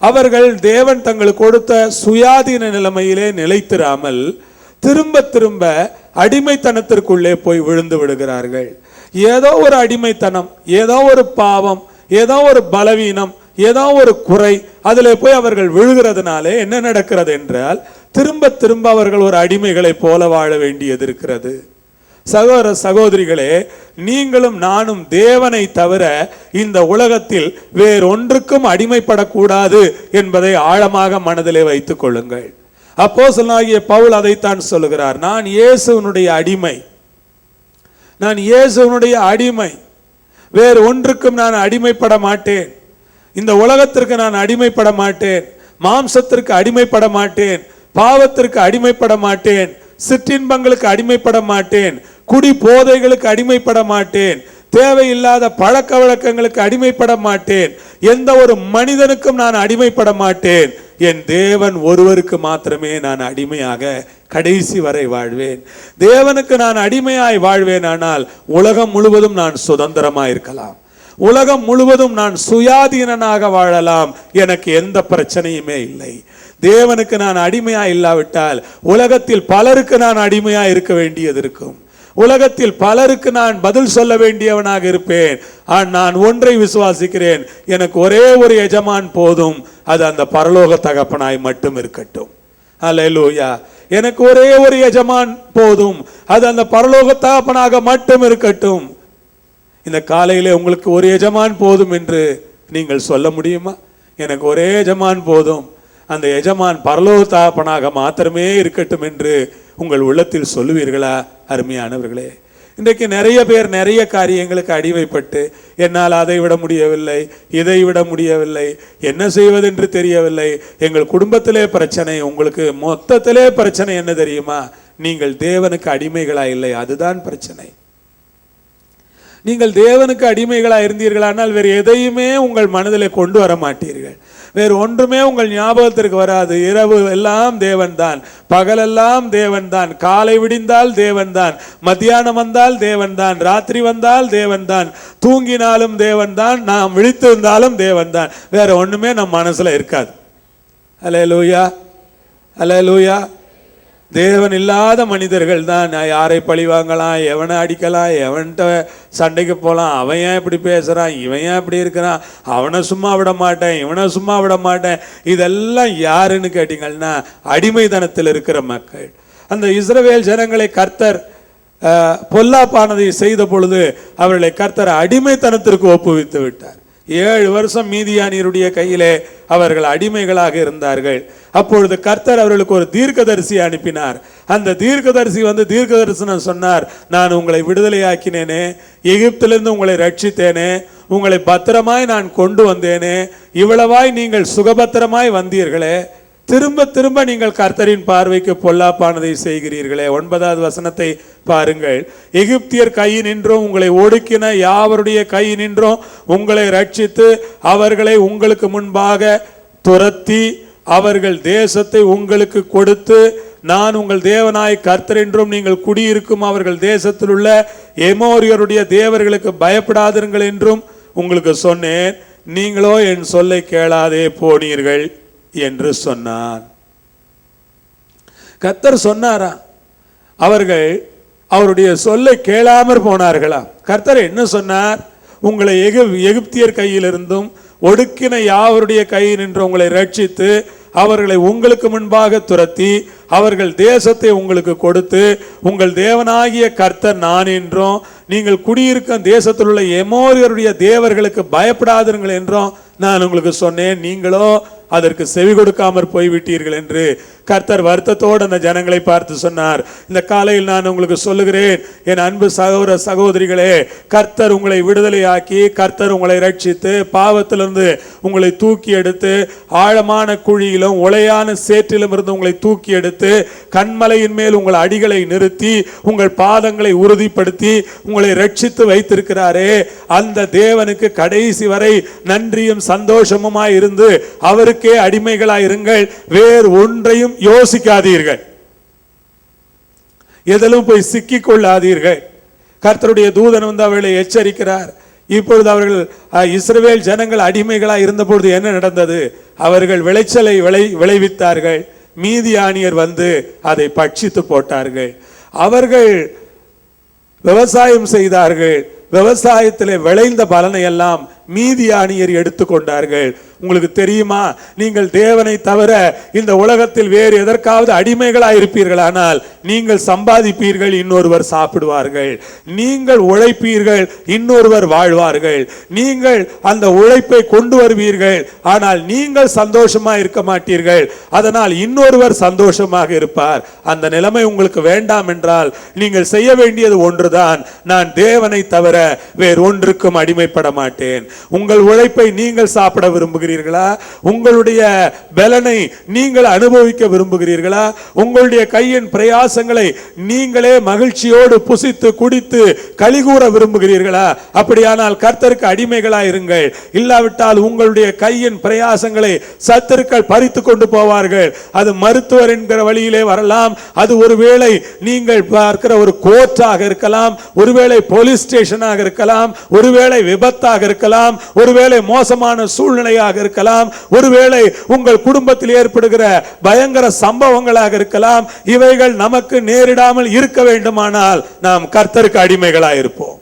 அவர்கள் தேவன் தங்களுக்கு கொடுத்த சுயாதீன நிலைமையிலே நிலைத்திராமல் திரும்ப திரும்ப அடிமைத்தனத்திற்குள்ளே போய் விழுந்து விடுகிறார்கள். ஏதோ ஒரு அடிமைத்தனம், ஏதோ ஒரு பாவம், ஏதோ ஒரு பலவீனம், ஏதோ ஒரு குறை, அதில் போய் அவர்கள் விழுகிறதுனாலே என்ன நடக்கிறது என்றால், திரும்ப திரும்ப அவர்கள் ஒரு அடிமைகளை போல வாழ வேண்டியது இருக்கிறது. சகோதர சகோதரிகளே, நீங்களும் நானும் தேவனை தவிர இந்த உலகத்தில் வேறொன்றுக்கும் அடிமைப்படக்கூடாது என்பதை ஆழமாக மனதிலே வைத்துக் கொள்ளுங்கள். அப்போஸ்தலனாகிய பவுல் அதைத்தான் சொல்லுகிறார். நான் இயேசுவினுடைய அடிமை, நான் இயேசுவினுடைய அடிமை, வேறு ஒன்றுக்கும் நான் அடிமைப்பட மாட்டேன். இந்த உலகத்திற்கு நான் அடிமைப்பட மாட்டேன், மாம்சத்திற்கு அடிமைப்பட மாட்டேன், பாவத்திற்கு அடிமைப்பட மாட்டேன், சிற்றின்பங்களுக்கு அடிமைப்பட மாட்டேன், குடி போதைகளுக்கு அடிமைப்பட மாட்டேன், தேவையில்லாத பழக்க வழக்கங்களுக்கு அடிமைப்பட மாட்டேன், எந்த ஒரு மனிதனுக்கும் நான் அடிமைப்பட மாட்டேன். என் தேவன் ஒருவருக்கு மாத்திரமே நான் அடிமையாக கடைசி வரை வாழ்வேன். தேவனுக்கு நான் அடிமையாய் வாழ்வேன். ஆனால் உலகம் முழுவதும் நான் சுதந்திரமாய் இருக்கலாம், உலகம் முழுவதும் நான் சுயாதீனனாக வாழலாம், எனக்கு எந்த பிரச்சனையுமே இல்லை. தேவனுக்கு நான் அடிமையா இல்லாவிட்டால் உலகத்தில் பலருக்கு நான் அடிமையா இருக்க வேண்டியது இருக்கும், உலகத்தில் பலருக்கு நான் பதில் சொல்ல வேண்டியவனாக இருப்பேன். நான் ஒன்றை விசுவாசிக்கிறேன், எனக்கு ஒரே ஒரு எஜமான் போதும், அது அந்த பரலோக தகப்பனாய் மட்டும் இருக்கட்டும். அல்லேலூயா. எனக்கு ஒரே ஒரு எஜமான் போதும், அது அந்த பரலோக தகப்பனாக மட்டும் இருக்கட்டும். இந்த காலையிலே உங்களுக்கு ஒரு எஜமான் போதும் என்று நீங்கள் சொல்ல முடியுமா? எனக்கு ஒரே எஜமான் போதும், அந்த எஜமான் பரலோக தகப்பனாக மாத்திரமே இருக்கட்டும் என்று உங்கள் உள்ளத்தில் சொல்லுவீர்களா? அருமையானவர்களே, இன்றைக்கு நிறைய பேர் நிறைய காரியங்களுக்கு அடிமைப்பட்டு, என்னால் அதை விட முடியவில்லை, இதை விட முடியவில்லை, என்ன செய்வதென்று தெரியவில்லை, எங்கள் குடும்பத்திலே பிரச்சனை. உங்களுக்கு மொத்தத்திலே பிரச்சனை என்ன தெரியுமா? நீங்கள் தேவனுக்கு அடிமைகளா இல்லை, அதுதான் பிரச்சனை. நீங்கள் தேவனுக்கு அடிமைகளா இருந்தீர்களானால் வேறு எதையுமே உங்கள் மனதிலே கொண்டு வர மாட்டீர்கள், வேறு ஒன்றுமே உங்கள் ஞாபகத்திற்கு வராது. இரவு எல்லாம் தேவன் தான், பகலெல்லாம் தேவன் தான், காலை விடிந்தால் தேவன் தான், மத்தியானம் வந்தால் தேவன் தான், ராத்திரி வந்தால் தேவன் தான், தூங்கினாலும் தேவன் தான், நாம் விழித்திருந்தாலும் தேவன் தான். வேற ஒண்ணுமே நம் மனசுல இருக்காது. அல்லேலூயா, அல்லேலூயா. தேவன் இல்லாத மனிதர்கள் தான் யாரை பழி வாங்கலாம், எவனை அடிக்கலாம், எவன்கிட்ட சண்டைக்கு போகலாம், அவன் ஏன் இப்படி பேசுகிறான், இவன் ஏன் இப்படி இருக்கிறான், அவனை சும்மா விட மாட்டேன், இவனை சும்மா விட மாட்டேன். இதெல்லாம் யாருன்னு கேட்டீங்கன்னா அடிமைத்தனத்தில் இருக்கிற மக்கள். அந்த இஸ்ரவேல் ஜனங்களை கர்த்தர் பொல்லாப்பானதை செய்த பொழுது அவர்களை கர்த்தர் அடிமைத்தனத்திற்கு ஒப்புவித்து விட்டார். 7 வருஷம் மீதியானியருடைய கையிலே அவர்கள் அடிமைகளாக இருந்தார்கள். அப்பொழுது கர்த்தர் அவர்களுக்கு ஒரு தீர்க்கதரிசி அனுப்பினார். அந்த தீர்க்கதரிசி வந்து தீர்க்க தரிசனம் சொன்னார். நான் உங்களை விடுதலையாக்கினேனே, எகிப்திலிருந்து உங்களை ரட்சித்தேனே, உங்களை பத்திரமாய் நான் கொண்டு வந்தேனே, இவ்வளவாய் நீங்கள் சுகபத்திரமாய் வந்தீர்களே, திரும்ப திரும்ப நீங்கள் கர்த்தரின் பார்வைக்கு பொல்லாப்பானதை செய்கிறீர்களே. 9வது வசனத்தை பாருங்கள். எகிப்தியர் கையினின்றும் உங்களை ஒடுக்கின யாவருடைய கையினின்றும் உங்களை ரட்சித்து அவர்களை உங்களுக்கு முன்பாக துரத்தி அவர்கள் தேசத்தை உங்களுக்கு கொடுத்து, நான் உங்கள் தேவனாய் கர்த்தர் என்றும் நீங்கள் குடியிருக்கும் அவர்கள் தேசத்தில் உள்ள எமோரியருடைய தேவர்களுக்கு பயப்படாதிருங்கள் என்றும் உங்களுக்கு சொன்னேன். நீங்களோ என் சொல்லை கேளாதே போனீர்கள் என்று சொன்னான். கர்த்தர் சொன்னாரா? அவர்கள் அவருடைய சொல்லை கேளாமற் போனார்களா? கர்த்தர் என்ன சொன்னார்? உங்களை எகிப்தியர் கையிலிருந்தும் ஒடுக்கின யாவருடைய கையினின்று உங்களை ரட்சித்து அவர்களை உங்களுக்கு முன்பாக துரத்தி அவர்கள் தேசத்தை உங்களுக்கு கொடுத்து, உங்கள் தேவனாகிய கர்த்தர் நான் என்றும் நீங்கள் குடியிருக்கும் தேசத்தில் உள்ள எமோரியருடைய தேவர்களுக்கு பயப்படாதீர்கள் என்றும் நான் உங்களுக்கு சொன்னேன். நீங்களோ அதற்கு செவி கொடுக்காமற் போய்விட்டீர்கள் என்று கர்த்தர் வருத்தத்தோடு அந்த ஜனங்களை பார்த்து சொன்னார், இந்த காலையில் நான் உங்களுக்கு சொல்லுகிறேன், என் அன்பு சகோதர சகோதரிகளே, கர்த்தர் உங்களை விடுதலையாக்கி, கர்த்தர் உங்களை ரட்சித்து, பாவத்திலிருந்து உங்களை தூக்கி எடுத்து, ஆழமான குழியிலும் உளையான சேற்றிலும் இருந்து உங்களை தூக்கி எடுத்து, கண்மலையின் மேல் உங்கள் அடிகளை நிறுத்தி, உங்கள் பாதங்களை உறுதிப்படுத்தி உங்களை ரட்சித்து வைத்திருக்கிறாரே, அந்த தேவனுக்கு கடைசி வரை நன்றியும் சந்தோஷமுமாய் இருந்து அவருக்கே அடிமைகளாய் இருங்கள். வேறு ஒன்றையும் யோசிக்காதீர்கள், எதிலும் போய் சிக்கிக் கொள்ளாதீர்கள். கர்த்தருடைய தூதன் வந்து அவர்களை எச்சரிக்கிறார். இப்பொழுது அவர்கள் இஸ்ரவேல் ஜனங்கள் அடிமைகளாய் இருந்த பொழுது என்ன நடந்தது? அவர்கள் விளைச்சலை விளைவித்தார்கள், மீதியானியர் வந்து அதை பட்சித்து போட்டார்கள். அவர்கள் விவசாயம் செய்தார்கள், விவசாயத்தில் விளைந்த பலனை எல்லாம் மீதியானியர் எடுத்துக்கொண்டார்கள். உங்களுக்கு தெரியுமா, நீங்கள் தேவனை தவிர இந்த உலகத்தில் வேறு எதற்காவது அடிமைகளாக இருப்பீர்களானால் நீங்கள் சம்பாதிப்பீர்கள், இன்னொருவர் சாப்பிடுவார்கள். நீங்கள் உழைப்பீர்கள், இன்னொருவர் வாழ்வார்கள். நீங்கள் அந்த உழைப்பை கொண்டு வருவீர்கள், ஆனால் நீங்கள் சந்தோஷமாக இருக்க மாட்டீர்கள். அதனால் இன்னொருவர் சந்தோஷமாக இருப்பார். அந்த நிலைமை உங்களுக்கு வேண்டாம் என்றால் நீங்கள் செய்ய வேண்டியது ஒன்றுதான், நான் தேவனை தவிர வேறு ஒன்றுக்கும் அடிமைப்பட மாட்டேன். உங்கள் உழைப்பை நீங்கள் சாப்பிட விரும்புகிறீர்களா? உங்களுடைய பலனை நீங்கள் அனுபவிக்க விரும்புகிறீர்களா? உங்களுடைய கையின் பிரயாசங்களை நீங்களே மகிழ்ச்சியோடு புசித்து குடித்து கலிகூற விரும்புகிறீர்களா? அப்படியானால் கர்த்தருக்கு அடிமைகளாய் இருங்கள். இல்லாவிட்டால் உங்களுடைய கையின் பிரயாசங்களை சத்துருக்கள் பறித்து கொண்டு போவார்கள். அது மருத்துவர் என்கிற வழியிலே வரலாம், அது ஒருவேளை நீங்கள் பார்க்கிற ஒரு கோர்ட்டாக இருக்கலாம், ஒருவேளை போலீஸ் ஸ்டேஷனாக இருக்கலாம், ஒருவேளை விபத்தாக இருக்கலாம், ஒருவேளை மோசமான சூழ்நிலையாக இருக்கலாம், ஒருவேளை உங்கள் குடும்பத்தில் ஏற்படுகிற பயங்கர சம்பவங்களாக இருக்கலாம். இவைகள் நமக்கு நேரிடாமல் இருக்க வேண்டுமானால் நாம் கர்த்தருக்கு அடிமைகளாக இருப்போம்.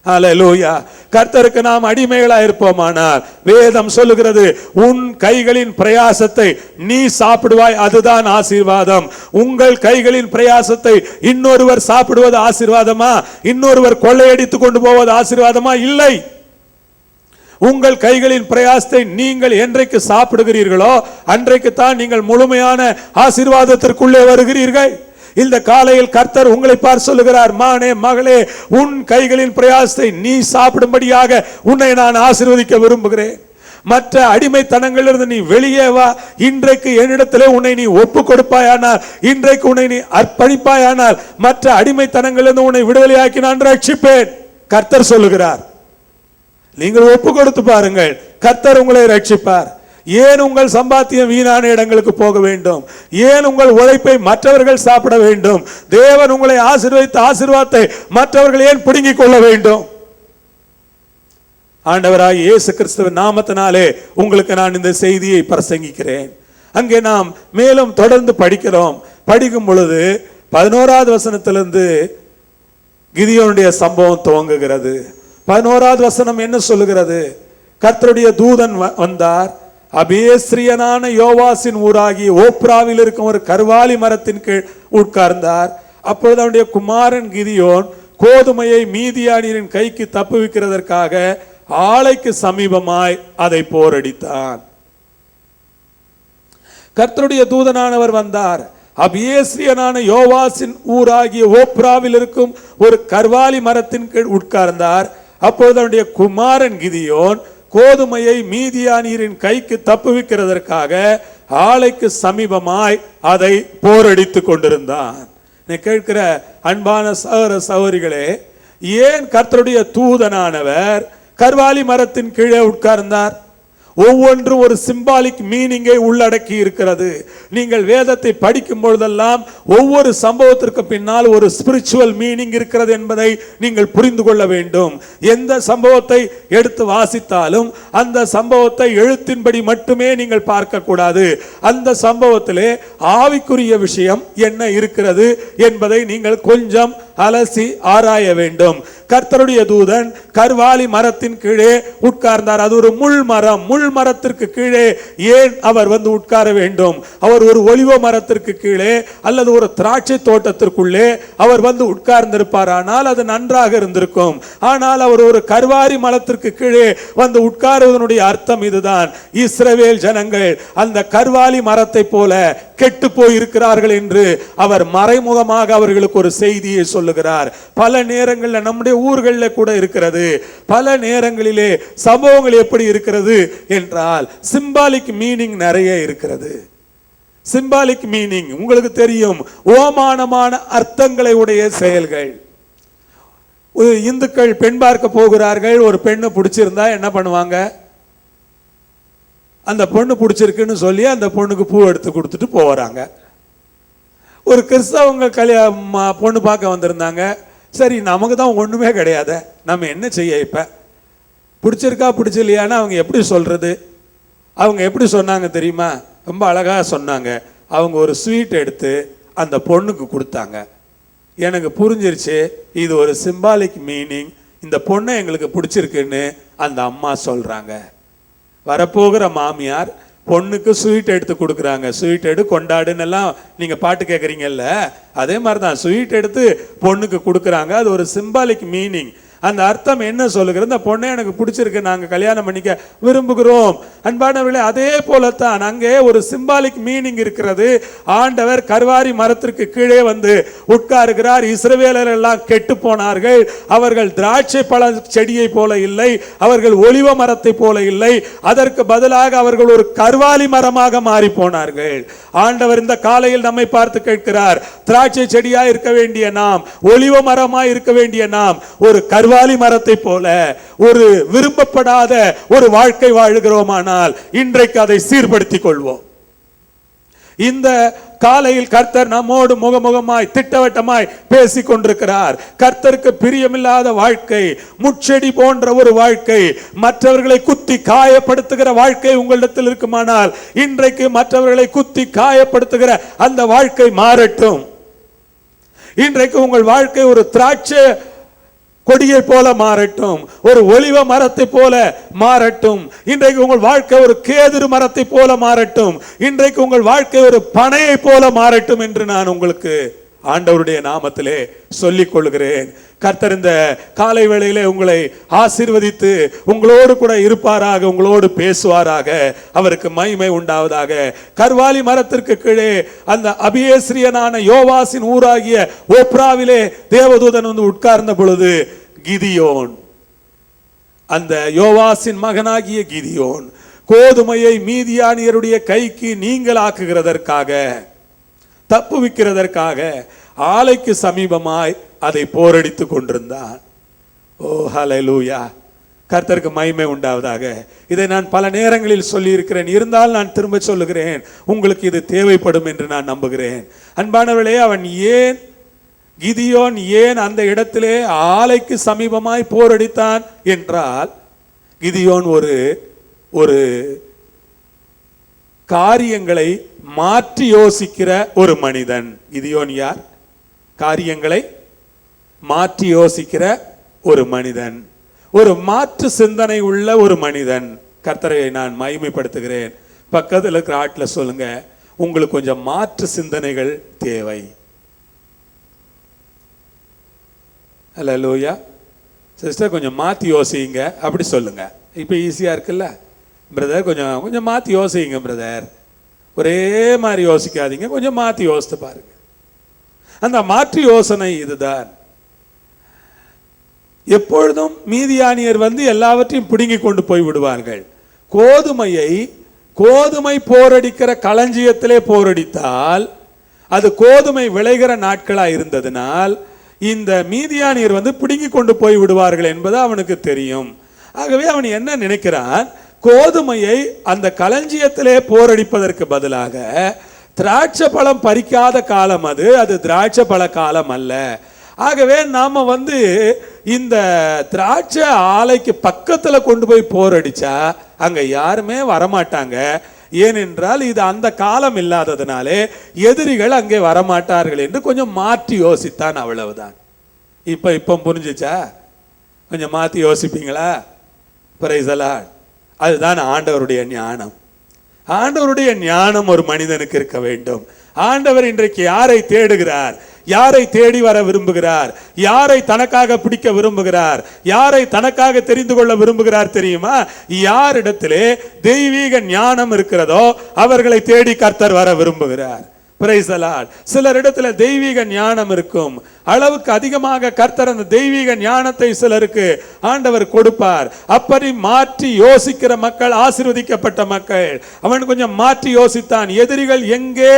ஹல்லேலூயா. கர்த்தருக்கு நாம் அடிமைகளாக இருப்போமானால் வேதம் சொல்லுகிறது, உன் கைகளின் பிரயாசத்தை நீ சாப்பிடுவாய், அதுதான் ஆசீர்வாதம். உங்கள் கைகளின் பிரயாசத்தை இன்னொருவர் சாப்பிடுவது ஆசீர்வாதமா? இன்னொருவர் கொள்ளையடித்துக் கொண்டு போவது ஆசீர்வாதமா? இல்லை. உங்கள் கைகளின் பிரயாசத்தை நீங்கள் என்றைக்கு சாப்பிடுகிறீர்களோ அன்றைக்கு தான் நீங்கள் முழுமையான ஆசீர்வாதத்திற்குள்ளே வருகிறீர்கள். இந்த காலையில் கர்த்தர் உங்களை பார்த்து சொல்லுகிறார், மானே மகளே, உன் கைகளின் பிரயாசத்தை நீ சாப்பிடும்படியாக உன்னை நான் ஆசீர்வதிக்க விரும்புகிறேன். மற்ற அடிமைத்தனங்களிலிருந்து நீ வெளியே வா. இன்றைக்கு என்னிடத்திலே உன்னை நீ ஒப்பு கொடுப்பாயானால், இன்றைக்கு உன்னை நீ அர்ப்பணிப்பாயானால், மற்ற அடிமைத்தனங்களிலிருந்து உன்னை விடுதலையாக்கி நான் ரட்சிப்பேன். கர்த்தர் சொல்லுகிறார். நீங்கள் ஒப்பு கொடுத்து பாருங்கள், கர்த்தர் உங்களை ரட்சிப்பார். ஏன் உங்கள் சம்பாத்தியம் வீணான இடங்களுக்கு போக வேண்டும்? ஏன் உங்கள் உழைப்பை மற்றவர்கள் சாப்பிட வேண்டும்? தேவன் உங்களை ஆசீர்வதித்த ஆசீர்வாதத்தை மற்றவர்கள் ஏன் பிடுங்கிக் கொள்ள வேண்டும்? ஆண்டவராகிய இயேசு கிறிஸ்துவின் நாமத்தினாலே உங்களுக்கு நான் இந்த செய்தியை பிரசங்கிக்கிறேன். அங்கே நாம் மேலும் தொடர்ந்து படிக்கிறோம். படிக்கும் பொழுது 11வது வசனத்திலிருந்து கிதியோனுடைய சம்பவம் துவங்குகிறது. 11வது வசனம் என்ன சொல்லுகிறது? கர்த்தருடைய தூதன் வந்தார், அபேஸ்ரியனான யோவாசின் ஊராகிய ஓப்ராவில் இருக்கும் ஒரு கர்வாலி மரத்தின் கீழ் உட்கார்ந்தார். அப்பொழுது அவனுடைய குமாரன் கிதியோன் கோதுமையை மீதியானியரின் கைக்கு தப்புவிக்கிறதற்காக ஆலைக்கு சமீபமாய் அதை போரடித்தான். கர்த்தருடைய தூதனானவர் வந்தார், அபியேஸ்ரியனான யோவாசின் ஊராகிய ஓப்ராவில் இருக்கும் ஒரு கர்வாலி மரத்தின் கீழ் உட்கார்ந்தார். அப்பொழுது அவனுடைய குமாரன் கிதியோன் கோதுமையை மீதியானியரின் கைக்கு தப்புவிக்கிறதற்காக ஆலைக்கு சமீபமாய் அதை போரடித்துக் கொண்டிருந்தான். நீ கேட்கிற அன்பான சகோதர சகோதரிகளே, ஏன் கர்த்தருடைய தூதனானவர் கர்வாலி மரத்தின் கீழே உட்கார்ந்தார்? ஒவ்வொன்றும் ஒரு சிம்பாலிக் மீனிங்கை உள்ளடக்கி இருக்கிறது. நீங்கள் வேதத்தை படிக்கும் பொழுதெல்லாம் ஒவ்வொரு சம்பவத்திற்கு பின்னால் ஒரு ஸ்பிரிச்சுவல் மீனிங் இருக்கிறது என்பதை நீங்கள் புரிந்து கொள்ள வேண்டும். எந்த சம்பவத்தை எடுத்து வாசித்தாலும் அந்த சம்பவத்தை எழுத்தின்படி மட்டுமே நீங்கள் பார்க்க கூடாது. அந்த சம்பவத்திலே ஆவிக்குரிய விஷயம் என்ன இருக்கிறது என்பதை நீங்கள் கொஞ்சம் அலசி ஆராய வேண்டும். கர்த்தருடைய தூதன் கர்வாலி மரத்தின் கீழே உட்கார்ந்தார். அது ஒரு முள் மரம். முள் மரத்திற்கு கீழே ஏன் அவர் வந்து உட்கார வேண்டும்? அவர் ஒரு ஒலிவ மரத்திற்கு கீழே அல்லது ஒரு திராட்சை தோட்டத்திற்குள்ளே அவர் வந்து உட்கார்ந்திருப்பார், ஆனால் அது நன்றாக இருந்திருக்கும். ஆனால் அவர் ஒரு கர்வாலி மரத்திற்கு கீழே வந்து உட்காருவதனுடைய அர்த்தம் இதுதான். இஸ்ரவேல் ஜனங்கள் அந்த கர்வாலி மரத்தை போல கெட்டு போயிருக்கிறார்கள் என்று அவர் மறைமுகமாக அவர்களுக்கு ஒரு செய்தியை சொல்லுகிறார். பல நேரங்களில் நம்முடைய ஊர்களில் கூட இருக்கிறது. பல நேரங்களிலே சம்பவங்கள் எப்படி இருக்கிறது என்றால் சிம்பாலிக் மீனிங் நிறைய இருக்கிறது. சிம்பாலிக் மீனிங் உங்களுக்கு தெரியும், ஓமானமான அர்த்தங்களை உடைய செயல்கள். இந்துக்கள் பெண் பார்க்க போகிறார்கள். ஒரு பெண்ணை பிடிச்சிருந்தா என்ன பண்ணுவாங்க? அந்த பொண்ணு பிடிச்சிருக்குன்னு சொல்லி அந்த பொண்ணுக்கு பூ எடுத்து கொடுத்துட்டு போறாங்க. ஒரு கிறிஸ்தவங்க பொண்ணு பார்க்க வந்திருந்தாங்க. சரி, நமக்கு தான் ஒண்ணுமே கிடையாது, நம்ம என்ன செய்ய? இப்ப பிடிச்சிருக்கா பிடிச்சில்லையான்னு அவங்க எப்படி சொல்றது? அவங்க எப்படி சொன்னாங்க தெரியுமா? ரொம்ப அழகா சொன்னாங்க. அவங்க ஒரு ஸ்வீட் எடுத்து அந்த பொண்ணுக்கு கொடுத்தாங்க. எனக்கு புரிஞ்சிருச்சு, இது ஒரு சிம்பாலிக் மீனிங். இந்த பொண்ணை எங்களுக்கு பிடிச்சிருக்குன்னு அந்த அம்மா சொல்றாங்க. வரப்போகிற மாமியார் பொண்ணுக்கு ஸ்வீட் எடுத்து கொடுக்குறாங்க. ஸ்வீட் எடு கொண்டாடுன்னு எல்லாம் நீங்க பாட்டு கேட்குறீங்கல்ல, அதே மாதிரி தான் ஸ்வீட் எடுத்து பொண்ணுக்கு கொடுக்குறாங்க. அது ஒரு சிம்பாலிக் மீனிங். அந்த அர்த்தம் என்ன சொல்லுகிறது? இந்த பொண்ணை எனக்கு பிடிச்சிருக்கு, நாங்கள் கல்யாணம் பண்ணிக்க விரும்புகிறோம். அன்பானவர்களே, அதே போலத்தான் அங்கே ஒரு சிம்பாலிக் மீனிங் இருக்கிறது. ஆண்டவர் கர்வாரி மரத்திற்கு கீழே வந்து உட்காருகிறார். இஸ்ரவேலர் எல்லாம் கெட்டு போனார்கள். அவர்கள் திராட்சை பழ செடியை போல இல்லை, அவர்கள் ஒலிவ மரத்தை போல இல்லை. அதற்கு பதிலாக அவர்கள் ஒரு கர்வாலி மரமாக மாறி போனார்கள். ஆண்டவர் இந்த காலையில் நம்மை பார்த்து கேட்கிறார், திராட்சை செடியா இருக்க வேண்டிய நாம், ஒலிவ மரமா இருக்க வேண்டிய நாம், ஒரு கர்வாலி மரத்தை போல ஒரு விரும்பப்படாத ஒரு வாழ்க்கை வாழுகிறோமானால் இன்றைக்கு அதை சீர்படுத்திக் கொள்வோம். இந்த காலையில் கர்த்தர் நம்மோடு முகமுகமாய் திட்டவட்டமாய் பேசிக் கொண்டிருக்கிறார். கர்த்தருக்கு பிரியமில்லாத வாழ்க்கை, முட்செடி போன்ற ஒரு வாழ்க்கை, மற்றவர்களை குத்தி காயப்படுத்துகிற வாழ்க்கை உங்களிடத்தில் இருக்குமானால் இன்றைக்கு மற்றவர்களை குத்தி காயப்படுத்துகிற அந்த வாழ்க்கை மாறட்டும். இன்றைக்கு உங்கள் வாழ்க்கை ஒரு திராட்சை கொடியை போல மாறட்டும், ஒரு ஒலிவ மரத்தை போல மாறட்டும். இன்றைக்கு உங்கள் வாழ்க்கை ஒரு கேதுரு மரத்தை போல மாறட்டும். இன்றைக்கு உங்கள் வாழ்க்கை ஒரு பனையை போல மாறட்டும் என்று நான் உங்களுக்கு ஆண்டவருடைய நாமத்திலே சொல்லிக் கொள்கிறேன். கர்த்தர் இந்த காலை வேளையிலே உங்களை ஆசீர்வதித்து உங்களோடு கூட இருப்பாராக, உங்களோடு பேசுவாராக. அவருக்கு மகிமை உண்டாவதாக. கர்வாலி மரத்திற்கு கீழே அந்த அபியேஸ்ரியனான யோவாசின் ஊராகிய ஓப்ராவிலே தேவதூதன் வந்து உட்கார்ந்த பொழுது கிதியோன், அந்த யோவாசின் மகனாகிய கிதியோன், கோதுமையை மீதியானியருடைய கைக்கு நீங்களாக்குகிறதற்காக, தப்புவிக்கிறதற்காக ஆலைக்கு சமீபமாய் அதை போரடித்துக் கொண்டிருந்தான். ஓ ஹல்லேலூயா, கர்த்தருக்கு மகிமை உண்டாவதாக. இதை நான் பல நேரங்களில் சொல்லி இருக்கிறேன், இருந்தால் நான் திரும்ப சொல்லுகிறேன், உங்களுக்கு இது தேவைப்படும் என்று நான் நம்புகிறேன். அன்பானவர்களே, அவன் ஏன், கிதியோன் ஏன் அந்த இடத்திலே ஆலைக்கு சமீபமாய் போரடித்தான் என்றால், கிதியோன் ஒரு காரியங்களை மாற்றி யோசிக்கிற ஒரு மனிதன். கிதியோன் யார்? காரியங்களை மாற்றி யோசிக்கிற ஒரு மனிதன், ஒரு மாற்று சிந்தனை உள்ள ஒரு மனிதன். கர்த்தரை நான் மகிமைப்படுத்துகிறேன். பக்கத்தில் இருக்கிற ஆட்டில் சொல்லுங்க, உங்களுக்கு கொஞ்சம் மாற்று சிந்தனைகள் தேவை. ஹல்லேலூயா. சிஸ்டர் கொஞ்சம் மாற்றி யோசிங்க அப்படி சொல்லுங்க. இப்போ ஈஸியாக இருக்குல்ல பிரதர்? கொஞ்சம் மாற்றி யோசிங்க பிரதர். ஒரே மாதிரி யோசிக்காதீங்க, கொஞ்சம் மாற்றி யோசித்து பாருங்க. அந்த மாற்று யோசனை இதுதான். எப்பொழுதும் மீதியானியர் வந்து எல்லாவற்றையும் பிடுங்கி கொண்டு போய் விடுவார்கள். கோதுமை போரடிக்கிற களஞ்சியத்திலே போரடித்தால் அது கோதுமை விளைகிற நாட்களா இருந்ததினால் இந்த மீதியானியர் வந்து பிடுங்கி கொண்டு போய் விடுவார்கள் என்பது அவனுக்கு தெரியும். ஆகவே அவன் என்ன நினைக்கிறான், கோதுமையை அந்த களஞ்சியத்திலே போரடிப்பதற்கு பதிலாக திராட்சை பழம் பறிக்காத காலம் அது திராட்சை பழ காலம் அல்ல. ஆகவே நாம வந்து இந்த திராட்சை ஆலைக்கு பக்கத்துல கொண்டு போய் போரடிச்சா அங்க யாருமே வரமாட்டாங்க. ஏனென்றால் இது அந்த காலம் இல்லாததுனாலே எதிரிகள் அங்கே வரமாட்டார்கள் என்று கொஞ்சம் மாற்றி யோசித்தான், அவ்வளவுதான். இப்ப புரிஞ்சுச்சா? கொஞ்சம் மாற்றி யோசிப்பீங்களா? Price the Lord. அதுதான் ஆண்டவருடைய ஞானம். ஆண்டவருடைய ஞானம் ஒரு மனிதனுக்கு இருக்க வேண்டும். ஆண்டவர் இன்றைக்கு யாரை தேடுகிறார்? யாரை தேடி வர விரும்புகிறார், யாரை தனக்காக பிடிக்க விரும்புகிறார், யாரை தனக்காக தெரிந்து கொள்ள விரும்புகிறார் தெரியுமா? யாரிடத்திலே தெய்வீக ஞானம் இருக்கிறதோ அவர்களை தேடி கர்த்தர் வர விரும்புகிறார். Price the Lord. சிலரிடத்துல தெய்வீக ஞானம் இருக்கும், அளவுக்கு அதிகமாக கர்த்தர் அந்த தெய்வீக ஞானத்தை சிலருக்கு ஆண்டவர் கொடுப்பார். அப்படி மாற்றி யோசிக்கிற மக்கள் ஆசீர்வதிக்கப்பட்ட மக்கள். அவன் கொஞ்சம் மாற்றி யோசித்தான். எதிரிகள் எங்கே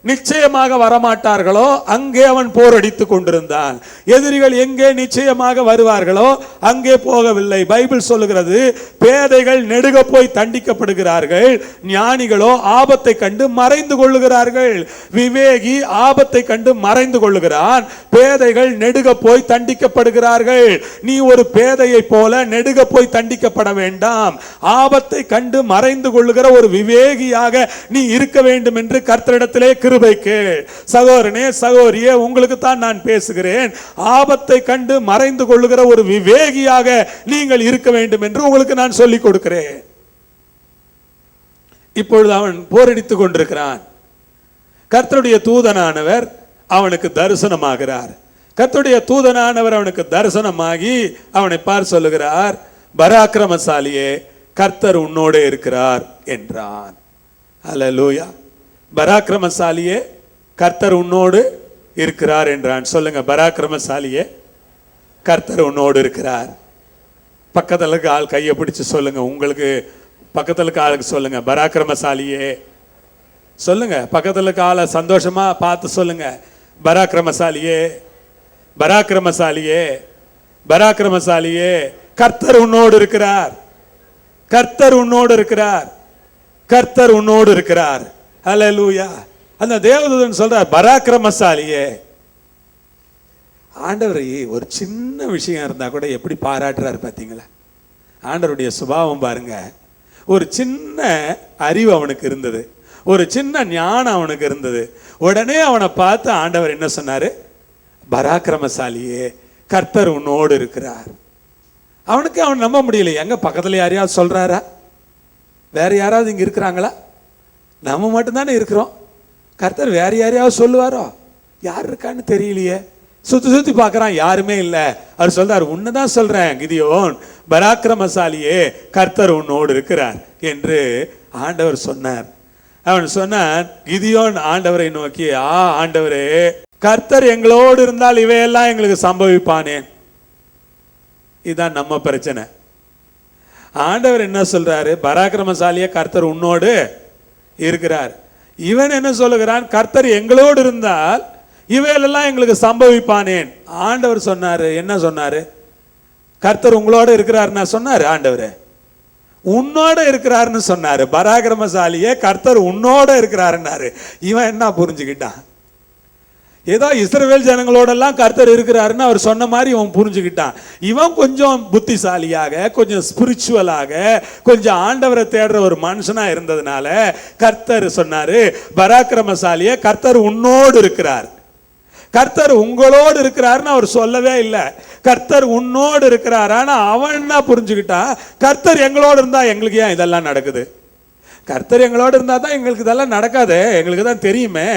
நிச்சயமாக வரமாட்டார்களோ அங்கே அவன் போரடித்துக் கொண்டிருந்தான். எதிரிகள் எங்கே நிச்சயமாக வருவார்களோ அங்கே போகவில்லை. பைபிள் சொல்லுகிறது, பேதைகள் நெடுக போய் தண்டிக்கப்படுகிறார்கள், ஞானிகளோ ஆபத்தை கண்டு மறைந்து கொள்ளுகிறார்கள். விவேகி ஆபத்தை கண்டு மறைந்து கொள்ளுகிறான், பேதைகள் நெடுக போய் தண்டிக்கப்படுகிறார்கள். நீ ஒரு பேதையை போல நெடுக போய் தண்டிக்கப்பட வேண்டாம். ஆபத்தை கண்டு மறைந்து கொள்ளுகிற ஒரு விவேகியாக நீ இருக்க வேண்டும் என்று கர்த்தரிடத்திலே கிருபைக்கு. சகோதரனே சகோதரியே, உங்களுக்கு தான் நான் பேசுகிறேன். ஆபத்தை கண்டு மறைந்து கொள்ளுகிற ஒரு விவேகியாக நீங்கள் இருக்க வேண்டும் என்று உங்களுக்கு நான் சொல்லிக் கொடுக்கிறேன். இப்பொழுது அவன் போரடித்துக் கொண்டிருக்கிறான். கர்த்தருடைய தூதனானவர் அவனுக்கு தரிசனமாகிறார். கர்த்தருடைய தூதனானவர் அவனுக்கு தரிசனமாகி அவனை பார் சொல்லுகிறார், பராக்கிரமசாலியே, கர்த்தர் உன்னோடு இருக்கிறார் என்றான். அல்லேலூயா. பராக்கிரமசாலியே, கர்த்தர் உன்னோடு இருக்கிறார் என்றான். சொல்லுங்க, பராக்கிரமசாலியே, கர்த்தர் உன்னோடு இருக்கிறார். பக்கத்துல இருக்க ஆள் கையை பிடிச்சு சொல்லுங்க, உங்களுக்கு பக்கத்துல இருக்க ஆளுக்கு சொல்லுங்க, பராக்கிரமசாலியே சொல்லுங்க. பக்கத்துல இருக்க ஆளை சந்தோஷமா பார்த்து சொல்லுங்க, பராக்கிரமசாலியே, பராக்கிரமசாலியே, பராக்கிரமசாலியே, கர்த்தர் உன்னோடு இருக்கிறார், கர்த்தர் உன்னோடு இருக்கிறார், கர்த்தர் உன்னோடு இருக்கிறார். அல்லேலூயா. அந்த தேவதூதன் சொல்றார், பராக்கிரமசாலியே. ஆண்டவர் ஒரு சின்ன விஷயம் இருந்தா கூட எப்படி பாராட்டுறாரு பாத்தீங்களா? ஆண்டவருடைய சுபாவம் பாருங்க. ஒரு சின்ன அறிவு அவனுக்கு இருந்தது, ஒரு சின்ன ஞானம் அவனுக்கு இருந்தது. உடனே அவனை பார்த்து ஆண்டவர் என்ன சொன்னாரு? பராக்கிரமசாலியே, கர்த்தர் உன்னோடு இருக்கிறார். அவனுக்கு அவன் நம்ப முடியல. எங்க பக்கத்துல யாரையாவது சொல்றாரா? வேற யாராவது இங்க இருக்கிறாங்களா? நம்ம மட்டும்தானே இருக்கிறோம். கர்த்தர் வேற யாரையாவது சொல்லுவாரோ? யார் இருக்கான்னு தெரியலையே. சுத்தி சுத்தி பார்க்கறான், யாருமே இல்லை. அவர் சொல்றாரு, உன்னதான் சொல்றேன் கிதியோன், பராக்கிரமசாலியே, கர்த்தர் உன்னோடு இருக்கிறார் என்று ஆண்டவர் சொன்னார். அவன் சொன்னான், கிதியோன் ஆண்டவரை நோக்கி, ஆண்டவரே, கர்த்தர் எங்களோடு இருந்தால் இவையெல்லாம் எங்களுக்கு சம்பவிப்பானேன். இதுதான் நம்ம பிரச்சனை. ஆண்டவர் என்ன சொல்றாரு? பராக்கிரமசாலியே, கர்த்தர் உன்னோடு இருக்கிறார். இவன் என்ன சொல்லுகிறான்? கர்த்தர் எங்களோடு இருந்தால் இவையெல்லாம் எங்களுக்கு சம்பவிப்பானேன். ஆண்டவர் சொன்னாரு, என்ன சொன்னாரு? கர்த்தர் உங்களோட இருக்கிறாருன்னா சொன்னாரு ஆண்டவர், உன்னோட இருக்கிறாருன்னு சொன்னாரு. பராக்கிரமசாலியே, கர்த்தர் உன்னோட இருக்கிறாருன்னாரு. இவன் என்ன புரிஞ்சுக்கிட்டான்? ஏதோ இஸ்ரவேல் ஜனங்களோடெல்லாம் கர்த்தர் இருக்கிறாருன்னு அவர் சொன்ன மாதிரி இவன் புரிஞ்சுக்கிட்டான். இவன் கொஞ்சம் புத்திசாலியாக, கொஞ்சம் ஸ்பிரிச்சுவலாக, கொஞ்சம் ஆண்டவரை தேடுற ஒரு மனுஷனா இருந்ததுனால கர்த்தர் சொன்னாரு, பராக்கிரமசாலியே, கர்த்தர் உன்னோடு இருக்கிறார். கர்த்தர் உங்களோடு இருக்கிறாருன்னு அவர் சொல்லவே இல்லை. கர்த்தர் உன்னோடு இருக்கிறார். ஆனா அவன் என்ன புரிஞ்சுக்கிட்டான்? கர்த்தர் எங்களோடு இருந்தா எங்களுக்கு ஏன் இதெல்லாம் நடக்குது? கர்த்தர் எங்களோடு இருந்தா தான் எங்களுக்கு இதெல்லாம் நடக்காது, எங்களுக்கு தான் தெரியுமே.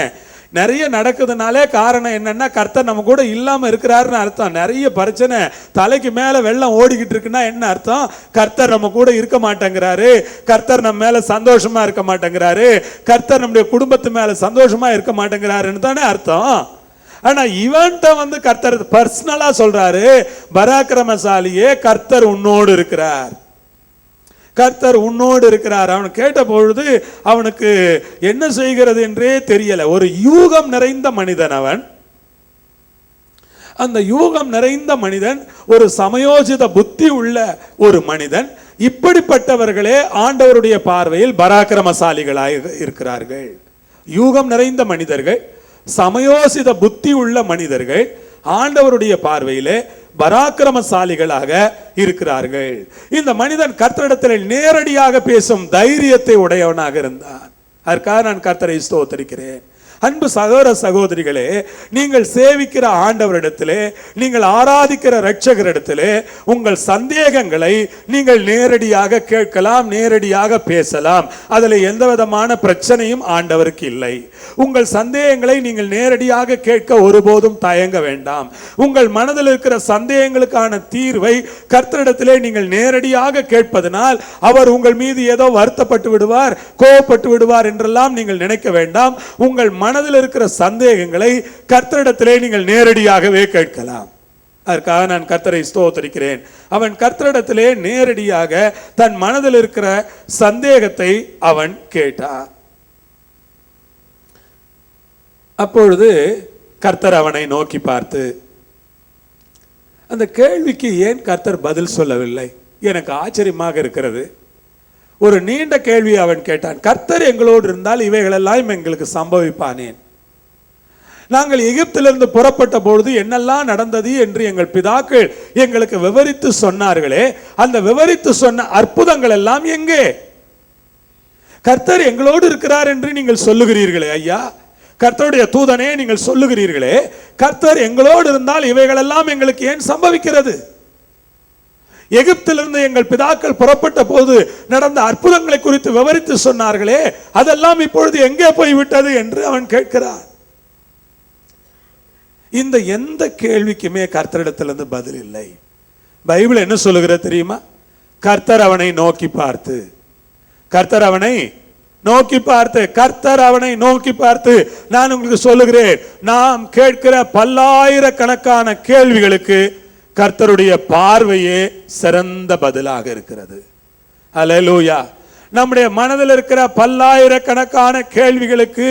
நிறைய நடக்குதுனாலே காரணம் என்னன்னா, கர்த்தர் நம்ம கூட இல்லாம இருக்கிறாருன்னு அர்த்தம். நிறைய பிரச்சனை, தலைக்கு மேல வெள்ளம் ஓடிக்கிட்டு இருக்குன்னா என்ன அர்த்தம்? கர்த்தர் நம்ம கூட இருக்க மாட்டேங்கிறாரு, கர்த்தர் நம்ம மேல சந்தோஷமா இருக்க மாட்டேங்கிறாரு, கர்த்தர் நம்முடைய குடும்பத்து மேல சந்தோஷமா இருக்க மாட்டேங்கிறாருன்னு தானே அர்த்தம். ஆனா இவன்ட்ட கர்த்தர் பர்சனலா சொல்றாரு, பராக்கிரமசாலியே, கர்த்தர் உன்னோடு இருக்கிறார், கர்த்தர் உன்னோடு இருக்கிறார். அவன் கேட்ட பொழுது அவனுக்கு என்ன செய்கிறது என்றே தெரியல. ஒரு யூகம் நிறைந்த மனிதன் அவன். அந்த யூகம் நிறைந்த மனிதன், ஒரு சமயோஜித புத்தி உள்ள ஒரு மனிதன். இப்படிப்பட்டவர்களே ஆண்டவருடைய பார்வையில் பராக்கிரமசாலிகளாக இருக்கிறார்கள். யூகம் நிறைந்த மனிதர்கள், சமயோசித புத்தி உள்ள மனிதர்கள் ஆண்டவருடைய பார்வையிலே பராக்கிரமசாலிகளாக இருக்கிறார்கள். இந்த மனிதன் கர்த்தரிடத்தில் நேரடியாக பேசும் தைரியத்தை உடையவனாக இருந்தான். அதற்காக நான் கர்த்தரை ஸ்தோத்திரிக்கிறேன். அன்பு சகோதர சகோதரிகளே, நீங்கள் சேவிக்கிற ஆண்டவரிடத்திலே, நீங்கள் ஆராதிக்கிற இரட்சகரிடத்திலே உங்கள் சந்தேகங்களை நீங்கள் நேரடியாக கேட்கலாம், நேரடியாக பேசலாம். அதில் எந்த விதமான பிரச்சனையும் ஆண்டவருக்கு இல்லை. உங்கள் சந்தேகங்களை நீங்கள் நேரடியாக கேட்க ஒருபோதும் தயங்க வேண்டாம். உங்கள் மனதில் இருக்கிற சந்தேகங்களுக்கான தீர்வை கர்த்தரிடத்திலே நீங்கள் நேரடியாக கேட்பதனால் அவர் உங்கள் மீது ஏதோ வருத்தப்பட்டு விடுவார், கோபப்பட்டு விடுவார் என்றெல்லாம் நீங்கள் நினைக்க வேண்டாம். உங்கள் மனதில் இருக்கிற சந்தேகங்களை கர்த்தரிடத்திலே நீங்கள் நேரடியாகவே கேட்கலாம். அதற்காக நான் கர்த்தரை ஸ்தோத்திரிக்கிறேன். அவன் கர்த்தரிடத்திலே நேரடியாக தன் மனதில் இருக்கிற சந்தேகத்தை அவன் கேட்டான். அப்பொழுது கர்த்தர் அவனை நோக்கி பார்த்து, அந்த கேள்விக்கு ஏன் கர்த்தர் பதில் சொல்லவில்லை? எனக்கு ஆச்சரியமாக இருக்கிறது. ஒரு நீண்ட கேள்வி அவன் கேட்டான். கர்த்தர் எங்களோடு இருந்தால் இவைகளெல்லாம் எங்களுக்கு சம்பவிப்பானேன்? நாங்கள் எகிப்திலிருந்து புறப்பட்ட பொழுது என்னெல்லாம் நடந்தது என்று எங்கள் பிதாக்கள் எங்களுக்கு விவரித்து சொன்னார்களே, அந்த விவரித்து சொன்ன அற்புதங்கள் எல்லாம் எங்கே? கர்த்தர் எங்களோடு இருக்கிறார் என்று நீங்கள் சொல்லுகிறீர்களே ஐயா, கர்த்தருடைய தூதனே நீங்கள் சொல்லுகிறீர்களே, கர்த்தர் எங்களோடு இருந்தால் இவைகளெல்லாம் எங்களுக்கு ஏன் சம்பவிக்கிறது? எகிப்திலிருந்து எங்கள் பிதாக்கள் புறப்பட்ட போது நடந்த அற்புதங்களை குறித்து விவரித்து சொன்னார்களே, அதெல்லாம் இப்பொழுது எங்கே போய்விட்டது என்று அவன் கேட்கிறான். இந்த எந்த கேள்விக்குமே கர்த்தரிடத்திலிருந்து பதில் இல்லை. பைபிள் என்ன சொல்லுகிறது தெரியுமா? கர்த்தர் அவனை நோக்கி பார்த்து, கர்த்தர் அவனை நோக்கி பார்த்து, கர்த்தர் அவனை நோக்கி பார்த்து. நான் உங்களுக்கு சொல்லுகிறேன், நாம் கேட்கிற பல்லாயிரக்கணக்கான கேள்விகளுக்கு கர்த்தருடைய பார்வையே சிறந்த பதிலாக இருக்கிறது. அல்லேலூயா. நம்முடைய மனதில் இருக்கிற பல்லாயிரக்கணக்கான கேள்விகளுக்கு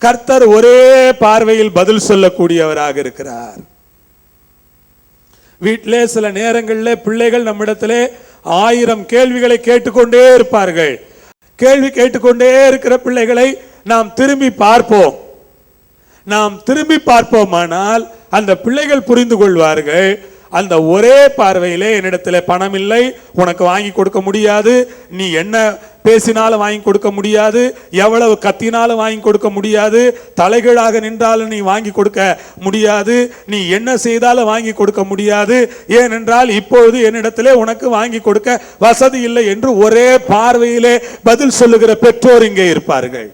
கர்த்தர் ஒரே பார்வையில் பதில் சொல்லக்கூடியவராக இருக்கிறார். வீட்டிலே சில நேரங்களில் பிள்ளைகள் நம்மிடத்திலே 1000 கேள்விகளை கேட்டுக்கொண்டே இருப்பார்கள். கேள்வி கேட்டுக்கொண்டே இருக்கிற பிள்ளைகளை நாம் திரும்பி பார்ப்போம். நாம் திரும்பி பார்ப்போமானால் அந்த பிள்ளைகள் புரிந்து கொள்வார்கள், அந்த ஒரே பார்வையிலே என்னிடத்தில் பணம் இல்லை, உனக்கு வாங்கி கொடுக்க முடியாது, நீ என்ன பேசினாலும் வாங்கி கொடுக்க முடியாது, எவ்வளவு கத்தினாலும் வாங்கி கொடுக்க முடியாது, தலைகீழாக நின்றாலும் நீ வாங்கி கொடுக்க முடியாது, நீ என்ன செய்தாலும் வாங்கி கொடுக்க முடியாது, ஏனென்றால் இப்பொழுது என்னிடத்திலே உனக்கு வாங்கி கொடுக்க வசதி இல்லை என்று ஒரே பார்வையிலே பதில் சொல்லுகிற பெற்றோர் இங்கே இருப்பார்கள்.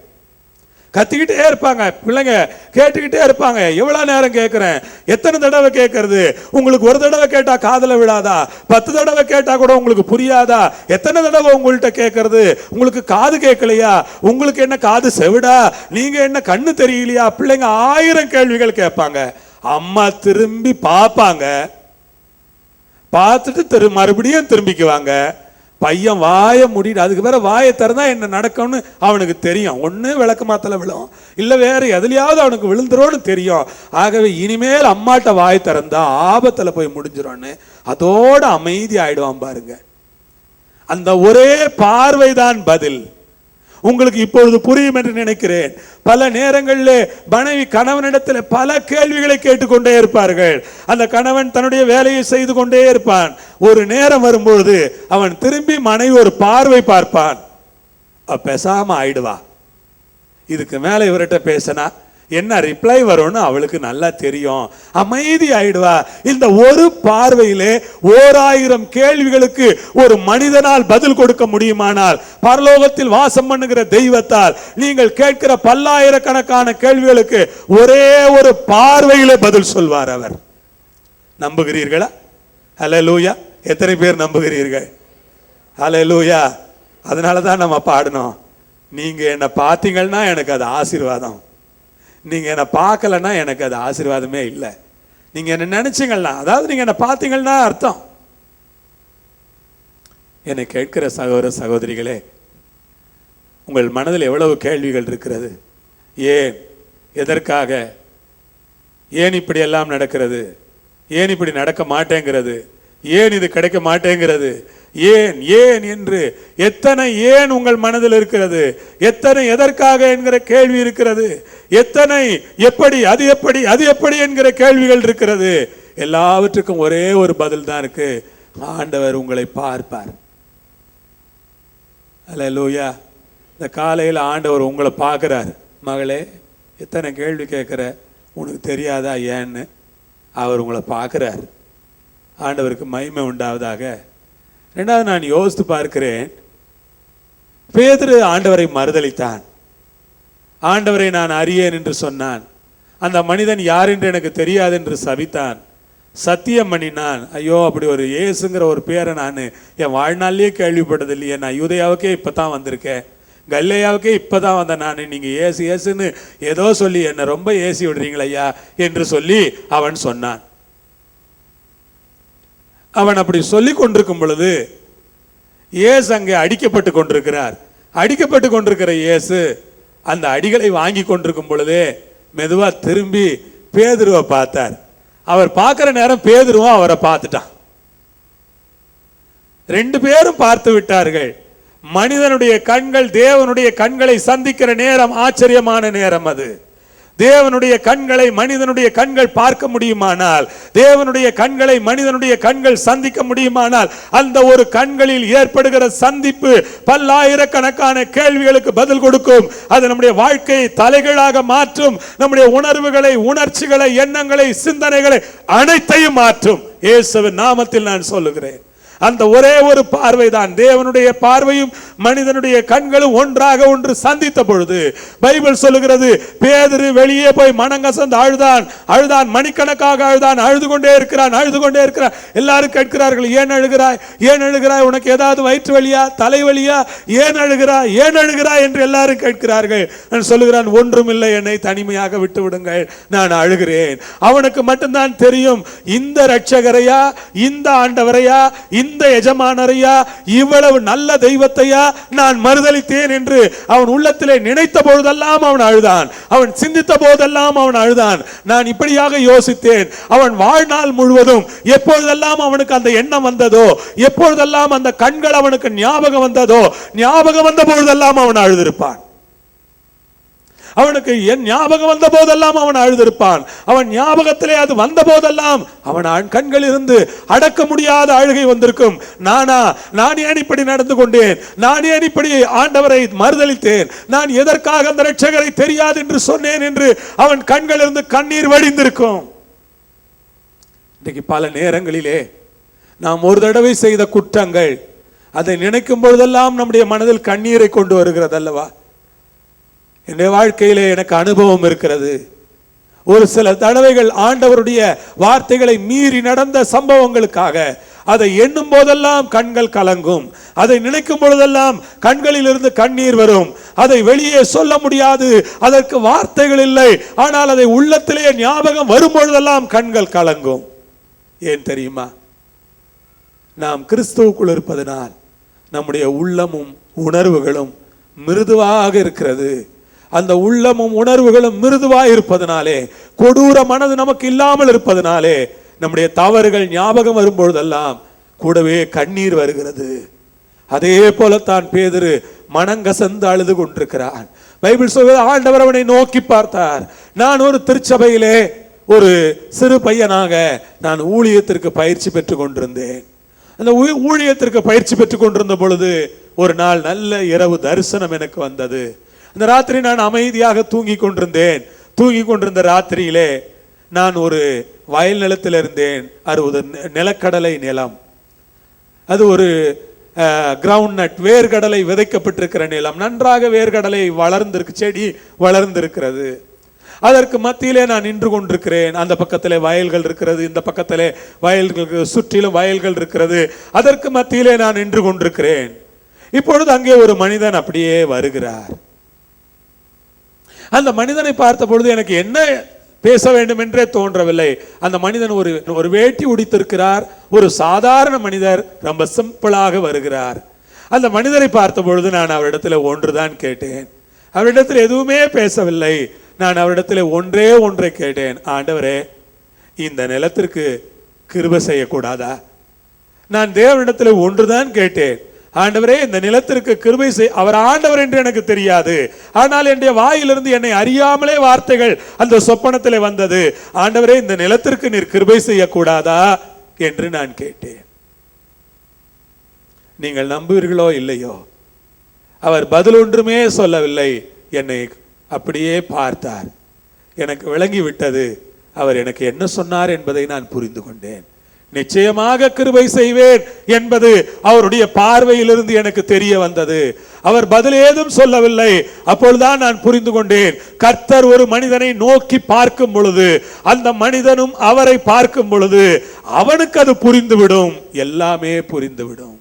கத்திக்கிட்டே இருப்பாங்க, பிள்ளைங்க கேட்டுக்கிட்டே இருப்பாங்க. எவ்வளவு நேரம் கேட்கிறேன், எத்தனை தடவை கேட்கறது? உங்களுக்கு ஒரு தடவை கேட்டா காதுல விழாதா? 10 தடவை கேட்டா கூட உங்களுக்கு புரியாதா? எத்தனை தடவை உங்கள்கிட்ட கேட்கறது? உங்களுக்கு காது கேட்கலையா? உங்களுக்கு என்ன காது செவிடா? நீங்க என்ன கண்ணு தெரியலையா? பிள்ளைங்க 1000 கேள்விகள் கேட்பாங்க. அம்மா திரும்பி பார்ப்பாங்க, பார்த்துட்டு மறுபடியும் திரும்பிக்குவாங்க. பையன் வாயை மூடிட்டு, அதுக்கு வேற வாயை திறந்தா என்ன நடக்கும்னு அவனுக்கு தெரியும். ஒன்று விளக்கு மாத்தல விழும், இல்லை வேற எதுலையாவது அவனுக்கு விழுந்துரும்னு தெரியும். ஆகவே இனிமேல் அம்மாட்ட வாய் திறந்தா ஆபத்துல போய் முடிஞ்சிடும்னு அதோட அமைதி ஆயிடுவான் பாருங்க. அந்த ஒரே பார்வைதான் பதில். உங்களுக்கு இப்பொழுது புரியும் என்று நினைக்கிறேன். பல நேரங்களில் மனைவி கணவனிடத்தில் பல கேள்விகளை கேட்டுக்கொண்டே இருப்பார்கள். அந்த கணவன் தன்னுடைய வேலையை செய்து கொண்டே இருப்பான். ஒரு நேரம் வரும்பொழுது அவன் திரும்பி மனைவி ஒரு பார்வை பார்ப்பான், பேசாம ஆயிடுவா. இதுக்கு மேல இவர்கிட்ட பேசினா என்ன ரிப்ளை வரும்னு அவளுக்கு நல்லா தெரியும், அமைதி ஆயிடுவா. இந்த ஒரு பார்வையிலே 1000 கேள்விகளுக்கு ஒரு மனிதனால் பதில் கொடுக்க முடியுமானால், பரலோகத்தில் வாசம் பண்ணுகிற தெய்வத்தால் நீங்கள் கேட்கிற பல்லாயிரக்கணக்கான கேள்விகளுக்கு ஒரே ஒரு பார்வையிலே பதில் சொல்வார் அவர். நம்புகிறீர்களா? ஹல்லேலூயா. எத்தனை பேர் நம்புகிறீர்கள்? ஹல்லேலூயா. அதனால தான் நம்ம பாடணும், நீங்க என்ன பார்த்தீங்கன்னா எனக்கு அது ஆசீர்வாதம், நீங்க என்ன பார்க்கலன்னா எனக்கு அது ஆசீர்வாதமே இல்லை. நீங்க என்ன நினைச்சீங்கன்னா, அதாவது நீங்க என்ன பார்த்தீங்கன்னா அர்த்தம். என்னை கேட்கிற சகோதர சகோதரிகளே, உங்கள் மனதில் எவ்வளவு கேள்விகள் இருக்கிறது? ஏன், எதற்காக, ஏன் இப்படி எல்லாம் நடக்கிறது, ஏன் இப்படி நடக்க மாட்டேங்கிறது, ஏன் இது கிடைக்க மாட்டேங்கிறது, ஏன் ஏன் என்று எத்தனை ஏன் உங்கள் மனதில் இருக்கிறது, எத்தனை எதற்காக என்கிற கேள்வி இருக்கிறது, எத்தனை எப்படி அது எப்படி அது எப்படி என்கிற கேள்விகள் இருக்கிறது. எல்லாவற்றுக்கும் ஒரே ஒரு பதில் தான் இருக்கு, ஆண்டவர் உங்களை பார்ப்பார். அல்லேலூயா. இந்த காலையில் ஆண்டவர் உங்களை பார்க்கிறார். மகளே, எத்தனை கேள்வி கேட்குற, உனக்கு தெரியாதா ஏன்னு? அவர் உங்களை பார்க்குறார். ஆண்டவருக்கு மகிமை உண்டாவதாக. ரெண்டாவது, நான் யோசித்து பார்க்கிறேன், பேதுரு ஆண்டவரை மறுதலித்தான். ஆண்டவரை நான் அறியேன் என்று சொன்னான். அந்த மனிதன் யார் என்று எனக்கு தெரியாது என்று சபித்தான். சத்தியம் பண்ணினான். ஐயோ, அப்படி ஒரு இயேசுங்கிற ஒரு பேரை நான் என் வாழ்நாளிலேயே கேள்விப்பட்டது இல்லையே. நான் யூதேயாவுக்கே இப்போ தான் வந்திருக்கேன், கல்லேயாவுக்கே இப்போ தான் வந்தேன் நான். நீங்கள் ஏசு ஏசுன்னு ஏதோ சொல்லி என்னை ரொம்ப ஏசி விடுறீங்களா என்று சொல்லி அவன் சொன்னான். அவன் அப்படி சொல்லி கொண்டிருக்கும் பொழுது இயேசு அங்கே அடிக்கப்பட்டு கொண்டிருக்கிறார். அடிக்கப்பட்டு கொண்டிருக்கிற இயேசு அந்த அடிகளை வாங்கி கொண்டிருக்கும் பொழுதே மெதுவா திரும்பி பேதுருவை பார்த்தார். அவர் பார்க்கிற நேரம் பேதுருவும் அவரை பார்த்துட்டான். ரெண்டு பேரும் பார்த்து விட்டார்கள். மனிதனுடைய கண்கள் தேவனுடைய கண்களை சந்திக்கிற நேரம் ஆச்சரியமான நேரம் அது. தேவனுடைய கண்களை மனிதனுடைய கண்கள் பார்க்க முடியுமானால், தேவனுடைய கண்களை மனிதனுடைய கண்கள் சந்திக்க முடியுமானால், அந்த ஒரு கண்களில் ஏற்படுகிற சந்திப்பு பல்லாயிரக்கணக்கான கேள்விகளுக்கு பதில் கொடுக்கும். அது நம்முடைய வாழ்க்கையை தலைகளாக மாற்றும். நம்முடைய உணர்வுகளை, உணர்ச்சிகளை, எண்ணங்களை, சிந்தனைகளை அனைத்தையும் மாற்றும். இயேசுவின் நாமத்தில் நான் சொல்லுகிறேன். அந்த ஒரே ஒரு பார்வைதான், தேவனுடைய பார்வையும் மனிதனுடைய கண்களும் ஒன்றாக ஒன்று சந்தித்த பொழுது பைபிள் சொல்லுகிறது, பேதுரு வெளியே போய் மனங்கசந்து அழுதான், மணிக்கணக்காக அழுதான், அழுது கொண்டே இருக்கிறான். எல்லாரும் கேட்கிறார்கள், ஏன் அழுகிறாய், உனக்கு ஏதாவது வயிற்று வலியா, தலைவலியா, ஏன் அழுகிறாய் என்று எல்லாரும் கேட்கிறார்கள். நான் சொல்லுகிறான், ஒன்றுமில்லை, என்னை தனிமையாக விட்டு விடுங்கள், நான் அழுகிறேன். அவனுக்கு மட்டும்தான் தெரியும், இந்த இரட்சகரையா, இந்த ஆண்டவரையா, இந்த எஜமானரையா, இவ்வளவு நல்ல தெய்வத்தையா நான் மறுதலித்தேன் என்று அவன் உள்ளத்திலே நினைத்த போதெல்லாம் அவன் அழுதான். அவன் சிந்தித்த போதெல்லாம் அவன் அழுதான். நான் இப்படியாக யோசித்தேன், அவன் வாழ்நாள் முழுவதும் எப்பொழுதெல்லாம் அவனுக்கு அந்த எண்ணம் வந்ததோ, எப்பொழுதெல்லாம் அந்த கண்கள் அவனுக்கு ஞாபகம் வந்ததோ, ஞாபகம் வந்த பொழுதெல்லாம் அவன் அழுதிருப்பான். அவனுக்கு என் ஞாபகம் வந்த போதெல்லாம் அவன் அழுதிருப்பான். அவன் ஞாபகத்திலே அது வந்த போதெல்லாம் அவன் கண்களில் இருந்து அடக்க முடியாத அழுகை வந்திருக்கும். நான் ஏன் இப்படி நடந்து கொண்டேன், நான் ஏன் இப்படி ஆண்டவரை மறுதலித்தேன், நான் எதற்காக அந்த இரட்சகரை தெரியாது என்று சொன்னேன் என்று அவன் கண்களிலிருந்து கண்ணீர் வடிந்திருக்கும். இன்றைக்கு பல நேரங்களிலே நாம் ஒரு தடவை செய்த குற்றங்கள் அதை நினைக்கும் பொழுதெல்லாம் நம்முடைய மனதில் கண்ணீரை கொண்டு வருகிறது அல்லவா? என்னுடைய வாழ்க்கையிலே எனக்கு அனுபவம் இருக்கிறது. ஒரு சில தடவைகள் ஆண்டவருடைய வார்த்தைகளை மீறி நடந்த சம்பவங்களுக்காக அதை எண்ணும் போதெல்லாம் கண்கள் கலங்கும். அதை நினைக்கும் பொழுதெல்லாம் கண்களில் இருந்து கண்ணீர் வரும். அதை வெளியே சொல்ல முடியாது, அதற்கு வார்த்தைகள் இல்லை. ஆனால் அதை உள்ளத்திலே ஞாபகம் வரும் பொழுதெல்லாம் கண்கள் கலங்கும். ஏன் தெரியுமா? நாம் கிறிஸ்துவுக்குள் இருப்பதனால் நம்முடைய உள்ளமும் உணர்வுகளும் மிருதுவாக இருக்கிறது. அந்த உள்ளமும் உணர்வுகளும் மிருதுவாய் இருப்பதனாலே, கொடூர மனது நமக்கு இல்லாமல் இருப்பதனாலே, நம்முடைய தவறுகள் ஞாபகம் வரும்பொழுதெல்லாம் கூடவே கண்ணீர் வருகிறது. அதே போலத்தான் பேதுரு மனங்கசந்து அழுது கொண்டிருக்கிறான். பைபிள் சொல்வது, ஆண்டவர் அவனை நோக்கி பார்த்தார். நான் ஒரு திருச்சபையிலே ஒரு சிறு பையனாக நான் ஊழியத்திற்கு பயிற்சி பெற்றுக் கொண்டிருந்தேன். அந்த ஊழியத்திற்கு பயிற்சி பெற்றுக் கொண்டிருந்த பொழுது ஒரு நாள் நல்ல இரவு தரிசனம் எனக்கு வந்தது. அந்த ராத்திரி நான் அமைதியாக தூங்கி கொண்டிருந்த ராத்திரியிலே நான் ஒரு வயல் நிலத்தில் இருந்தேன். 60 நிலக்கடலை நிலம். அது ஒரு கிரவுண்ட் நட், வேர்கடலை விதைக்கப்பட்டிருக்கிற நிலம். நன்றாக வேர்கடலை வளர்ந்திருக்கு, செடி வளர்ந்திருக்கிறது. அதற்கு மத்தியிலே நான் நின்று கொண்டிருக்கிறேன். அந்த பக்கத்திலே வயல்கள் இருக்கிறது, இந்த பக்கத்திலே வயல்களுக்கு சுற்றிலும் வயல்கள் இருக்கிறது. அதற்கு மத்தியிலே நான் நின்று கொண்டிருக்கிறேன். இப்பொழுது அங்கே ஒரு மனிதன் அப்படியே வருகிறார். அந்த மனிதனை பார்த்த பொழுது எனக்கு என்ன பேச வேண்டும் என்றே தோன்றவில்லை. அந்த மனிதன் ஒரு வேட்டி உடித்திருக்கிறார். ஒரு சாதாரண மனிதர், ரொம்ப சிம்பிளாக வருகிறார். அந்த மனிதரை பார்த்த பொழுது நான் அவரிடத்தில் ஒன்றுதான் கேட்டேன். அவரிடத்தில் எதுவுமே பேசவில்லை. நான் அவரிடத்தில் ஒன்றை கேட்டேன். ஆண்டவரே, இந்த நிலத்திற்கு கிருபை செய்யக்கூடாதா? நான் தேவனிடத்தில் ஒன்றுதான் கேட்டேன். ஆண்டவரே, இந்த நிலத்திற்கு கிருபை செய். அவர் ஆண்டவர் என்று எனக்கு தெரியாது. ஆனால் என்னுடைய வாயிலிருந்து என்னை அறியாமலே வார்த்தைகள் அந்த சொப்பனத்திலே வந்தது. ஆண்டவரே, இந்த நிலத்திற்கு நீர் கிருபை செய்யக்கூடாதா என்று நான் கேட்டேன். நீங்கள் நம்புவீர்களோ இல்லையோ, அவர் பதில் ஒன்றுமே சொல்லவில்லை. என்னை அப்படியே பார்த்தார். எனக்கு விளங்கி விட்டது. அவர் எனக்கு என்ன சொன்னார் என்பதை நான் புரிந்து கொண்டேன். நிச்சயமாக கிருபை செய்வேன் என்பது அவருடைய பார்வையிலிருந்து எனக்கு தெரிய வந்தது. அவர் பதில் ஏதும் சொல்லவில்லை. அப்பொழுதுதான் நான் புரிந்து கொண்டேன், கர்த்தர் ஒரு மனிதனை நோக்கி பார்க்கும் பொழுது, அந்த மனிதனும் அவரை பார்க்கும் பொழுது அவனுக்கு அது புரிந்துவிடும், எல்லாமே புரிந்துவிடும்.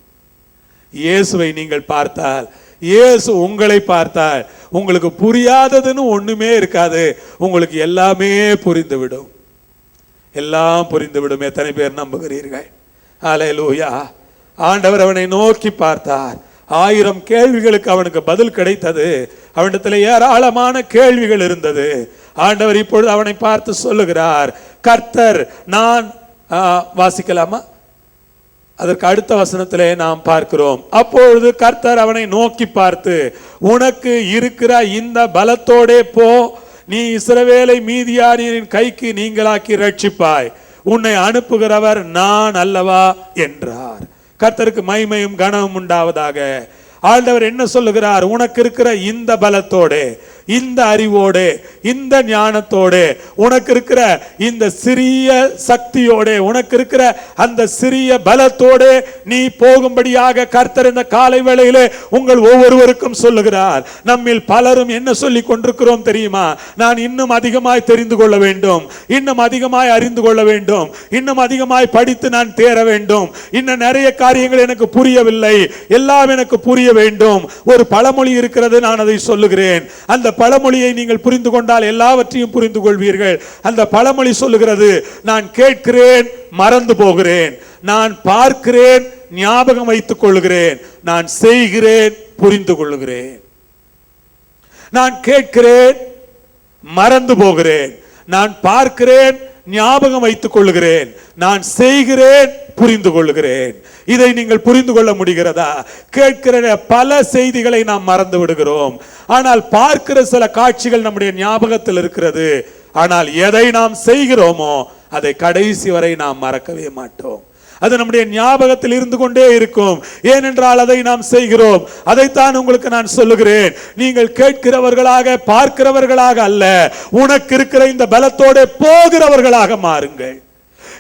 இயேசுவை நீங்கள் பார்த்தால், இயேசு உங்களை பார்த்தால், உங்களுக்கு புரியாததுன்னு ஒண்ணுமே இருக்காது. உங்களுக்கு எல்லாமே புரிந்துவிடும், எல்லாம் புரிந்துவிடும். எத்தனை பேர் நம்புகிறீர்கள்? ஹல்லேலூயா. ஆண்டவர் அவனை நோக்கி பார்த்தார். 1000 கேள்விகளுக்கு அவனுக்கு பதில் கிடைத்தது. அவனிடத்தில் ஏராளமான கேள்விகள் இருந்தது. ஆண்டவர் இப்பொழுது அவனை பார்த்து சொல்லுகிறார், கர்த்தர் நான் வாசிக்கலாமா? அதற்கு அடுத்த வசனத்திலே நாம் பார்க்கிறோம், அப்பொழுது கர்த்தர் அவனை நோக்கி பார்த்து, உனக்கு இருக்கிற இந்த பலத்தோடே போ, நீ இஸ்ரவேலை மீதியானியரின் கைக்கு நீங்களாக்கி ரட்சிப்பாய், உன்னை அனுப்புகிறவர் நான் அல்லவா என்றார். கர்த்தருக்கு மகிமையும் கனமும் உண்டாவதாக. ஆண்டவர் என்ன சொல்லுகிறார்? உனக்கு இருக்கிற இந்த பலத்தோடு, இந்த அறிவோடு, இந்த ஞானத்தோடு, உனக்கு இருக்கிற இந்த சிறிய சக்தியோடு, உனக்கு இருக்கிற அந்த சிறிய பலத்தோடு நீ போகும்படியாக கர்த்தர் இந்த காலை வேளையிலே உங்கள் ஒவ்வொருவருக்கும் சொல்லுகிறார். நம்மில் பலரும் என்ன சொல்லி கொண்டிருக்கிறோம் தெரியுமா? நான் இன்னும் அதிகமாய் தெரிந்து கொள்ள வேண்டும், இன்னும் அதிகமாய் அறிந்து கொள்ள வேண்டும், இன்னும் அதிகமாய் படித்து நான் தேர வேண்டும், இன்னும் நிறைய காரியங்கள் எனக்கு புரியவில்லை, எல்லாம் எனக்கு புரிய வேண்டும். ஒரு பழமொழி இருக்கிறது, நான் அதை சொல்லுகிறேன். அந்த பழமொழியை நீங்கள் புரிந்து கொண்டால் எல்லாவற்றையும் புரிந்து கொள்வீர்கள். அந்த பழமொழி சொல்லுகிறது, நான் கேட்கிறேன் மறந்து போகிறேன், நான் பார்க்கிறேன் ஞாபகம் வைத்துக் கொள்கிறேன், நான் செய்கிறேன் புரிந்து கொள்கிறேன். நான் கேட்கிறேன் மறந்து போகிறேன், நான் பார்க்கிறேன் ஞாபகம் வைத்துக் கொள்கிறேன், நான் செய்கிறேன் புரிந்து கொள்கிறேன். இதை நீங்கள் புரிந்து கொள்ள முடிகிறதா? கேட்கிற பல செய்திகளை நாம் மறந்து விடுகிறோம், ஆனால் பார்க்கிற சில காட்சிகள் நம்முடைய ஞாபகத்தில் இருக்கிறது. ஆனால் எதை நாம் செய்கிறோமோ அதை கடைசி வரை நாம் மறக்கவே மாட்டோம். அது நம்முடைய ஞாபகத்தில் இருந்து கொண்டே இருக்கும். ஏனென்றால் அதை நாம் செய்கிறோம். அதைத்தான் உங்களுக்கு நான் சொல்லுகிறேன், நீங்கள் கேட்கிறவர்களாக பார்க்கிறவர்களாக அல்ல, உனக்கு இருக்கிற இந்த பலத்தோடு போகிறவர்களாக மாறுங்கள்.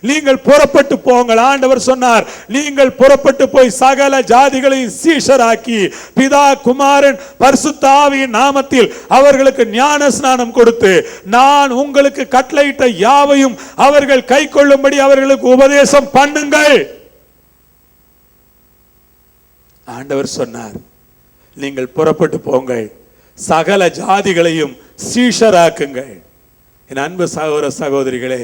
நீங்கள் புறப்பட்டு போங்கள். ஆண்டவர் சொன்னார், நீங்கள் புறப்பட்டு போய் சகல ஜாதிகளை சீஷராக்கி பிதா குமாரன் பரிசுத்த ஆவியின் நாமத்தில் அவர்களுக்கு ஞான ஸ்நானம் கொடுத்து நான் உங்களுக்கு கட்டளையிட்ட யாவையும் அவர்கள் கை கொள்ளும்படி அவர்களுக்கு உபதேசம் பண்ணுங்கள். ஆண்டவர் சொன்னார், நீங்கள் புறப்பட்டு போங்கள், சகல ஜாதிகளையும் சீஷராக்குங்கள். என் அன்பு சகோதர சகோதரிகளே,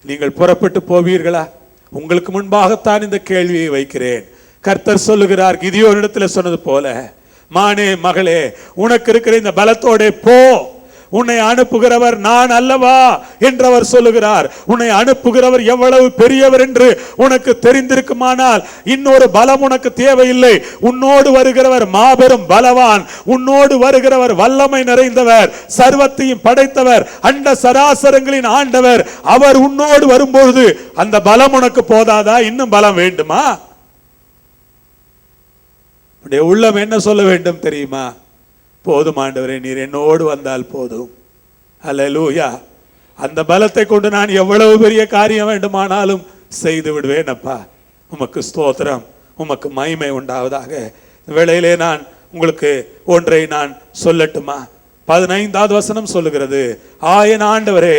நீங்கள் புறப்பட்டு போவீர்களா? உங்களுக்கு முன்பாகத்தான் இந்த கேள்வியை வைக்கிறேன். கர்த்தர் சொல்லுகிறார், கிதியோனிடத்தில் சொன்னது போல, மானே மகளே, உனக்கு இருக்கிற இந்த பலத்தோட போ, உன்னை அனுப்புகிறவர் நான் அல்லவா என்றவர் சொல்லுகிறார். உன்னை அனுப்புகிறவர் எவ்வளவு பெரியவர் என்று உனக்கு தெரிந்திருக்குமானால் இன்னொரு பலம் உனக்கு தேவையில்லை. உன்னோடு வருகிறவர் மாபெரும் பலவான், உன்னோடு வருகிறவர் வல்லமை நிறைந்தவர், சர்வத்தையும் படைத்தவர், அண்ட சராசரங்களின் ஆண்டவர். அவர் உன்னோடு வரும்போது அந்த பலம் உனக்கு போதாதா? இன்னும் பலம் வேண்டுமா? உள்ளம் என்ன சொல்ல வேண்டும் தெரியுமா? போதும் ஆண்டவரே, நீர் என்னோடு வந்தால் போதும். அல்லேலூயா. அந்த பலத்தை கொண்டு நான் எவ்வளவு பெரிய காரியம் வேண்டுமானாலும் செய்து விடுவேன். அப்பா உமக்கு ஸ்தோத்திரம், உமக்கு மகிமை உண்டாவதாக. வேளையிலே நான் உங்களுக்கு ஒன்றை நான் சொல்லட்டுமா? 15வது வசனம் சொல்லுகிறது, என் ஆண்டவரே,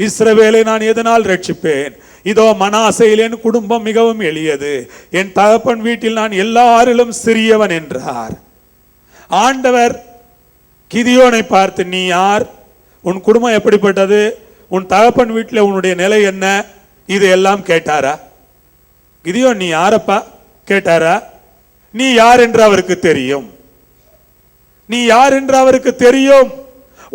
இஸ்ரவேலை நான் எதனால் ரட்சிப்பேன்? இதோ மனாசேயில் என் குடும்பம் மிகவும் எளியது, என் தகப்பன் வீட்டில் நான் எல்லாரிலும் சிறியவன் என்றார். ஆண்டவர் கிதியோனை பார்த்து, நீ யார்? உன் குடும்பம் எப்படிப்பட்டது? உன் தகப்பன் வீட்டில் உன்னுடைய நிலை என்ன? இதையெல்லாம் கேட்டாரா? கிதியோன் நீ யாரப்பா கேட்டாரா? நீ யார் என்று அவருக்கு தெரியும். நீ யார் என்று அவருக்கு தெரியும்.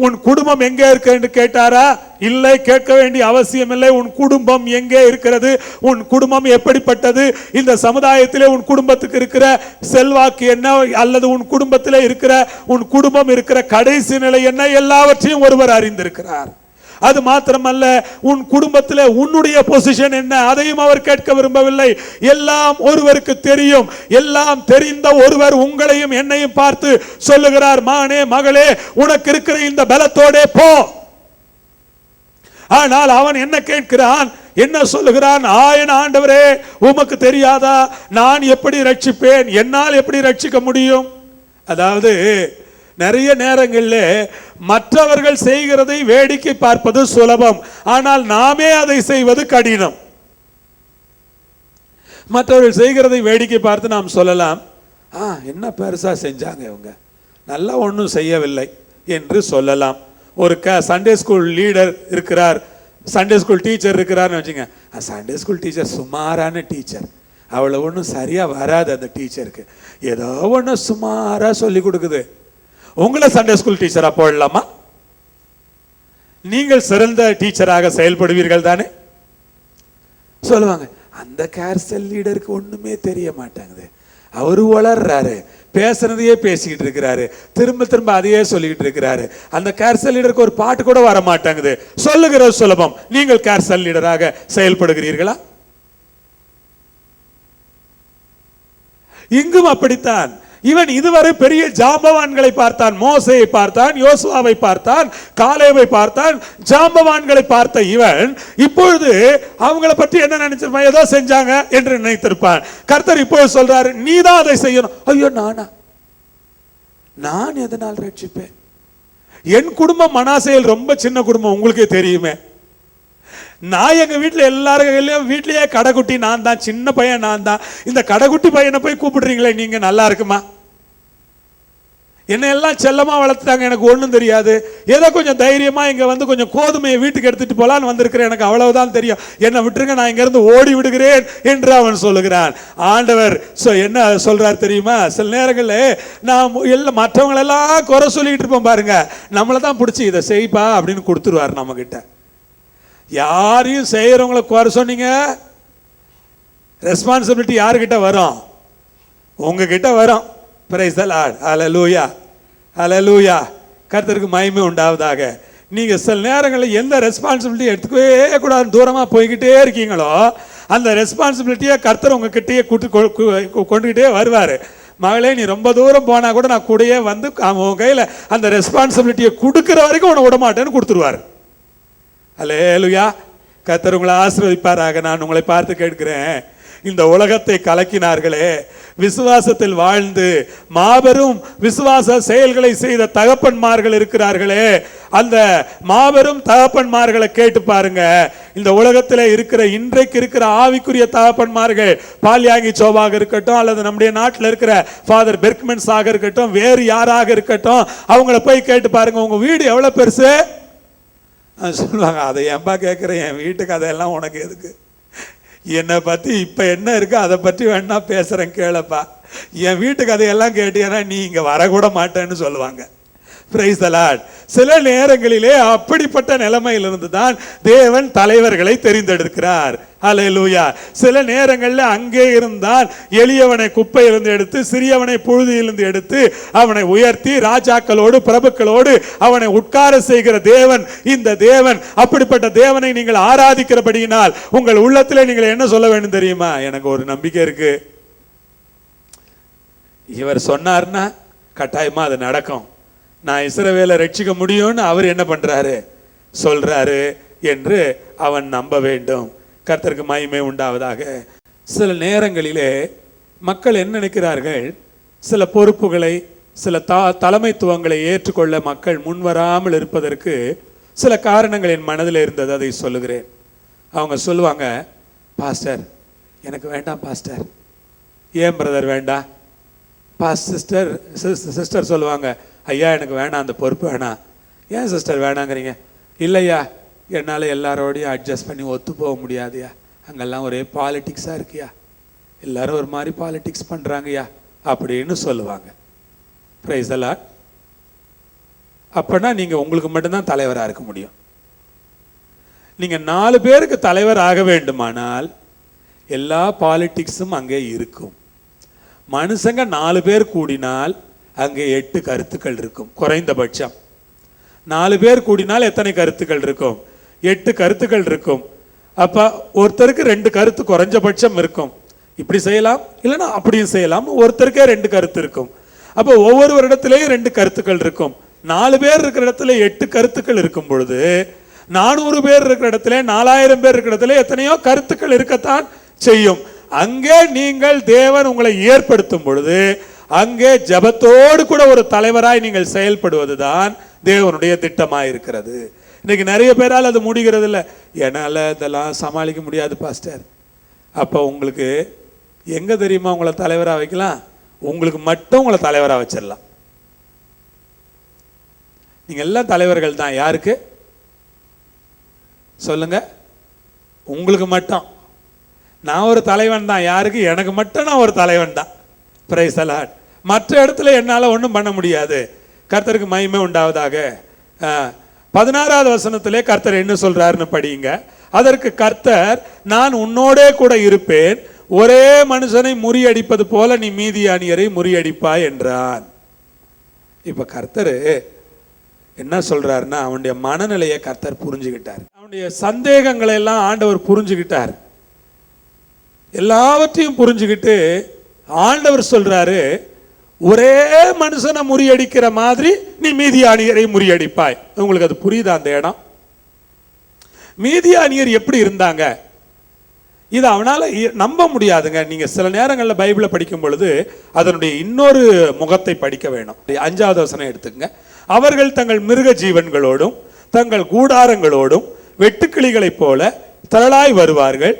உன் குடும்பம் எங்கே இருக்கு என்று கேட்டாரா? இல்லை, கேட்க வேண்டிய அவசியம் இல்லை. உன் குடும்பம் எங்கே இருக்கிறது? உன் குடும்பம் எப்படிப்பட்டது? இந்த சமுதாயத்திலே உன் குடும்பத்துக்கு இருக்கிற செல்வாக்கு என்ன, அல்லது உன் குடும்பத்திலே இருக்கிற உன் குடும்பம் இருக்கிற கடைசி நிலை என்ன, எல்லாவற்றையும் ஒருவர் அறிந்திருக்கிறார். அது மாத்திரமல்ல, உன் குடும்பத்தில் உன்னுடைய பொசிஷன் என்ன, அதையும் அவர் கேட்க விரும்பவில்லை. எல்லாம் ஒருவருக்கு தெரியும். எல்லாம் தெரிந்த ஒருவர் உங்களையும் என்னையும் பார்த்து சொல்லுகிறார், மானே மகளே, உனக்கு இருக்கிற இந்த பலத்தோட போ. ஆனால் அவன் என்ன கேட்கிறான், என்ன சொல்லுகிறான்? என் ஆண்டவரே, உமக்கு தெரியாதா நான் எப்படி ரட்சிப்பேன்? என்னால் எப்படி ரட்சிக்க முடியும்? அதாவது நிறைய நேரங்களில் மற்றவர்கள் செய்கிறதை வேடிக்கை பார்ப்பது சுலபம், ஆனால் நாமே அதை செய்வது கடினம். மற்றவர்கள் செய்கிறதை வேடிக்கை பார்த்து நாம் சொல்லலாம், என்ன பெருசா செஞ்சாங்க இவங்க, நல்லா ஒன்றும் செய்யவில்லை என்று சொல்லலாம். ஒரு சண்டே ஸ்கூல் லீடர் இருக்கிறார், சண்டே ஸ்கூல் டீச்சர் இருக்கிறார்னு வச்சுங்க. சண்டே ஸ்கூல் டீச்சர் சுமாரான டீச்சர், அவளை ஒன்றும் சரியா வராது அந்த டீச்சருக்கு, ஏதோ ஒன்று சுமாரா சொல்லி கொடுக்குது. உங்களை சண்டே ஸ்கூல் டீச்சரா போடலாமா? நீங்கள் சிறந்த டீச்சராக செயல்படுவீர்கள் தானே? சொல்லுவாங்க, அந்த கேர்சல் லீடருக்கு ஒண்ணுமே தெரிய மாட்டாங்குது, அவரு வளர்றாரு, பேசுறதையே பேசிக்கிட்டு இருக்கிறாரு, திரும்ப திரும்ப அதையே சொல்லிக்கிட்டு இருக்கிறாரு, அந்த கேர்சல் லீடருக்கு ஒரு பாட்டு கூட வர மாட்டாங்குது. சொல்லுகிறது சுலபம். நீங்கள் கேர்சல் லீடராக செயல்படுகிறீர்களா? இங்கும் அப்படித்தான். இவன் இதுவரை பெரிய ஜாம்பவான்களை பார்த்தான், மோசேயை பார்த்தான், யோசுவாவை பார்த்தான், காலேவை பார்த்தான், ஜாம்பவான்களை பார்த்த இவன் இப்பொழுது அவங்களை பற்றி என்ன நினைச்சிருப்பான்? ஏதோ செஞ்சாங்க என்று நினைத்திருப்பான். கர்த்தர் இப்போது சொல்றாரு, நீதான் அதை செய்யணும். ஐயோ, நான் எதனால் ரட்சிப்பேன்? என் குடும்பம் மனாசேயில் ரொம்ப சின்ன குடும்பம், உங்களுக்கே தெரியுமே. நான் எங்க வீட்டுல எல்லாரும் வீட்லயே கடைக்குட்டி நான் தான், சின்ன பையன் நான் தான். இந்த கடைக்குட்டி பையனை போய் கூப்பிடுறீங்களே நீங்க, நல்லா இருக்குமா? என்ன எல்லாம் செல்லமா வளர்த்துட்டாங்க, எனக்கு ஒண்ணும் தெரியாது. ஏதோ கொஞ்சம் தைரியமா இங்க வந்து கொஞ்சம் கோதுமையை வீட்டுக்கு எடுத்துட்டு போலான்னு வந்திருக்கிறேன், எனக்கு அவ்வளவுதான் தெரியும், என்னை விட்டுருங்க, நான் இங்க இருந்து ஓடி விடுகிறேன் என்று அவன் சொல்லுகிறான். ஆண்டவர் என்ன சொல்றார் தெரியுமா? சில நேரங்களில் நாம் எல்லாம் மற்றவங்களெல்லாம் குறை சொல்லிட்டு இருப்போம் பாருங்க, நம்மளை தான் பிடிச்சி இதை செய்ப்பா அப்படின்னு கொடுத்துருவார் நம்ம கிட்ட. யாரையும் செய்யறவங்களை குறை சொன்னீங்க, ரெஸ்பான்சிபிலிட்டி யாருக்கிட்ட வரும்? உங்ககிட்ட வரும். Praise the Lord. Hallelujah, hallelujah. கர்த்தருக்கு மகிமை உண்டாவதாக. நீங்க சில நேரங்களில் எந்த ரெஸ்பான்சிபிலிட்டி எடுத்துக்கவே கூடாது தூரமா போய்கிட்டே இருக்கீங்களோ, அந்த ரெஸ்பான்சிபிலிட்டியை கர்த்தர் உங்ககிட்டயே கொண்டுகிட்டே வருவார். மகளே, நீ ரொம்ப தூரம் போனா கூட நான் கூடயே வந்து உன் கையில அந்த ரெஸ்பான்சிபிலிட்டியை கொடுக்கிற வரைக்கும் உன்னை விட மாட்டேன்னு கொடுத்துருவார். அல்லேலூயா. கர்த்தர் உங்களை ஆசீர்வதிப்பாராக. நான் உங்களை பார்த்து கேட்கிறேன், இந்த உலகத்தை கலக்கினார்களே, விசுவாசத்தில் வாழ்ந்து மாபெரும் விசுவாச செயல்களை செய்த தகப்பன்மார்கள் இருக்கிறார்களே, அந்த மாபெரும் தகப்பன்மார்களை கேட்டு பாருங்க. இந்த உலகத்தில் இருக்கிற இன்றைக்கு இருக்கிற ஆவிக்குரிய தகப்பன்மார்கள், பால்யாங்கி சோபாக இருக்கட்டும், அல்லது நம்முடைய நாட்டில் இருக்கிற ஃபாதர் பெர்க்மென்ஸாக இருக்கட்டும், வேறு யாராக இருக்கட்டும், அவங்கள போய் கேட்டு பாருங்க, உங்க வீடு எவ்வளவு பெருசு சொல்லுவாங்க. அதை ஏன்பா கேட்குறேன், என் வீட்டுக்கு அதையெல்லாம் உனக்கு எதுக்கு? என்னை பற்றி இப்போ என்ன இருக்கு அதை பற்றி வேணா பேசுகிறேன் கேளப்பா. என் வீட்டுக்கு அதையெல்லாம் கேட்டீங்கன்னா நீ இங்கே வரக்கூட மாட்டேன்னு சொல்லுவாங்க. Price the Lord. சில நேரங்களிலே அப்படிப்பட்ட நிலைமையிலிருந்து தான் தேவன் தலைவர்களை தெரிந்தெடுக்கிறார். ஹல்லேலூயா. சில நேரங்களில் அங்கே இருந்தால் எளியவனை குப்பையிலிருந்து எடுத்து, சிறியவனை புழுதியிலிருந்து எடுத்து அவனை உயர்த்தி ராஜாக்களோடு பிரபுக்களோடு அவனை உட்கார செய்கிற தேவன் இந்த தேவன். அப்படிப்பட்ட தேவனை நீங்கள் ஆராதிக்கிறபடியினால் உங்கள் உள்ளத்திலே நீங்கள் என்ன சொல்ல வேண்டும் தெரியுமா? எனக்கு ஒரு நம்பிக்கை இருக்கு, இவர் சொன்னார்னா கட்டாயமா அது நடக்கும், நான் இஸ்ரவேலை ரட்சிக்க முடியும்னு அவர் என்ன பண்றாரு சொல்றாரு என்று அவன் நம்ப வேண்டும். கர்த்தருக்கு மகிமை உண்டாவதாக. சில நேரங்களிலே மக்கள் என்ன நினைக்கிறார்கள், சில பொறுப்புகளை சில தலைமைத்துவங்களை ஏற்றுக்கொள்ள மக்கள் முன்வராமல் இருப்பதற்கு சில காரணங்கள் என் மனதில் இருந்தது, அதை சொல்லுகிறேன். அவங்க சொல்லுவாங்க, பாஸ்டர் எனக்கு வேண்டாம் பாஸ்டர். ஏன் பிரதர் வேண்டாம்? சிஸ்டர் சொல்லுவாங்க, ஐயா எனக்கு வேணாம், அந்த பொறுப்பு வேணாம். ஏன் சிஸ்டர் வேணாங்கிறீங்க? இல்லையா, என்னால் எல்லாரோடையும் அட்ஜஸ்ட் பண்ணி ஒத்து போக முடியாதுயா, அங்கெல்லாம் ஒரே பாலிட்டிக்ஸாக இருக்குயா, எல்லாரும் ஒரு மாதிரி பாலிட்டிக்ஸ் பண்ணுறாங்கய்யா அப்படின்னு சொல்லுவாங்க. Price the Lord. அப்போனா நீங்கள் உங்களுக்கு மட்டும்தான் தலைவராக இருக்க முடியும். நீங்கள் 4 பேருக்கு தலைவர் ஆக வேண்டுமானால் எல்லா பாலிட்டிக்ஸும் அங்கே இருக்கும். மனுஷங்க 4 பேர் கூடினால் அங்கே 8 கருத்துக்கள் இருக்கும் குறைந்தபட்சம். 4 பேர் கூடினால் எத்தனை கருத்துக்கள் இருக்கும்? 8 கருத்துக்கள் இருக்கும். அப்ப ஒருத்தருக்கு 2 கருத்து குறைஞ்சபட்சம் இருக்கும். இப்படி செய்யலாம், இல்லைன்னா அப்படியும் செய்யலாம். ஒருத்தருக்கே 2 கருத்து இருக்கும். அப்ப ஒவ்வொரு இடத்திலேயும் 2 கருத்துக்கள் இருக்கும். 4 பேர் இருக்கிற இடத்துல 8 கருத்துக்கள் இருக்கும் பொழுது 400 பேர் இருக்கிற இடத்துல 4000 பேர் இருக்கிற இடத்துல எத்தனையோ கருத்துக்கள் இருக்கத்தான் செய்யும். அங்கே நீங்கள் தேவன் உங்களை ஏற்படுத்தும் பொழுது அங்கே ஜபத்தோடு கூட ஒரு தலைவராய் நீங்கள் செயல்படுவதுதான் தேவனுடைய திட்டமாக இருக்கிறது. இன்னைக்கு நிறைய பேரால் அது முடிகிறது இல்லை. என்னால் இதெல்லாம் சமாளிக்க முடியாது பாஸ்டர். அப்போ உங்களுக்கு எங்கே தெரியுமா உங்களை தலைவராக வைக்கலாம்? உங்களுக்கு மட்டும் உங்களை தலைவராக வச்சிடலாம். நீங்கள் எல்லாம் தலைவர்கள் தான். யாருக்கு சொல்லுங்க? உங்களுக்கு மட்டும். நான் ஒரு தலைவன் தான். யாருக்கு? எனக்கு மட்டும் நான் ஒரு தலைவன் தான். Price the Lord. மற்ற இடத்துல என்னால் ஒன்றும் பண்ண முடியாது. கர்த்தருக்கு மகிமை உண்டாவதாக. 16வது வசனத்திலே கர்த்தர் என்ன சொல்றாருன்னு படிங்க. அதற்கு கர்த்தர், நான் உன்னோடே கூட இருப்பேன், ஒரே மனுஷனை முறியடிப்பது போல நீ மீதியானியரை முறியடிப்பாய் என்றான். இப்ப கர்த்தர் என்ன சொல்றாருன்னா, அவனுடைய மனநிலையை கர்த்தர் புரிஞ்சுக்கிட்டார். அவனுடைய சந்தேகங்களை எல்லாம் ஆண்டவர் புரிஞ்சுக்கிட்டார். எல்லாவற்றையும் புரிஞ்சுக்கிட்டு ஆண்டவர் சொல்றாரு, ஒரே மனுஷனை முறியடிக்கிற மாதிரி நீ மீதியானியரை முறியடிப்பாய். உங்களுக்கு அது புரியுதா? அந்த இடம் மீதியானியர் எப்படி இருந்தாங்க இது அவனால நம்ப முடியாதுங்க. நீங்க சில நேரங்களில் பைபிளை படிக்கும் பொழுது அதனுடைய இன்னொரு முகத்தை படிக்க வேணும். 5வது வசனம் எடுத்துங்க. அவர்கள் தங்கள் மிருக ஜீவன்களோடும் தங்கள் கூடாரங்களோடும் வெட்டுக்கிளிகளைப் போல திரளாய் வருவார்கள்.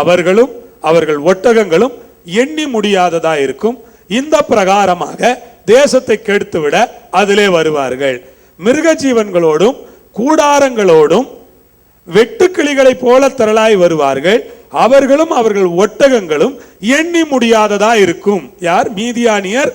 அவர்களும் அவர்கள் ஒட்டகங்களும் எண்ணி முடியாததா இருக்கும். இந்த பிரகாரமாக தேசத்தை கெடுத்துவிட அதிலே வருவார்கள். மிருக ஜீவன்களோடும் கூடாரங்களோடும் வெட்டுக்கிளிகளைப் போல திரளாய் வருவார்கள். அவர்களும் அவர்கள் ஒட்டகங்களும் எண்ணி முடியாததா இருக்கும். யார்? மீதியானியர்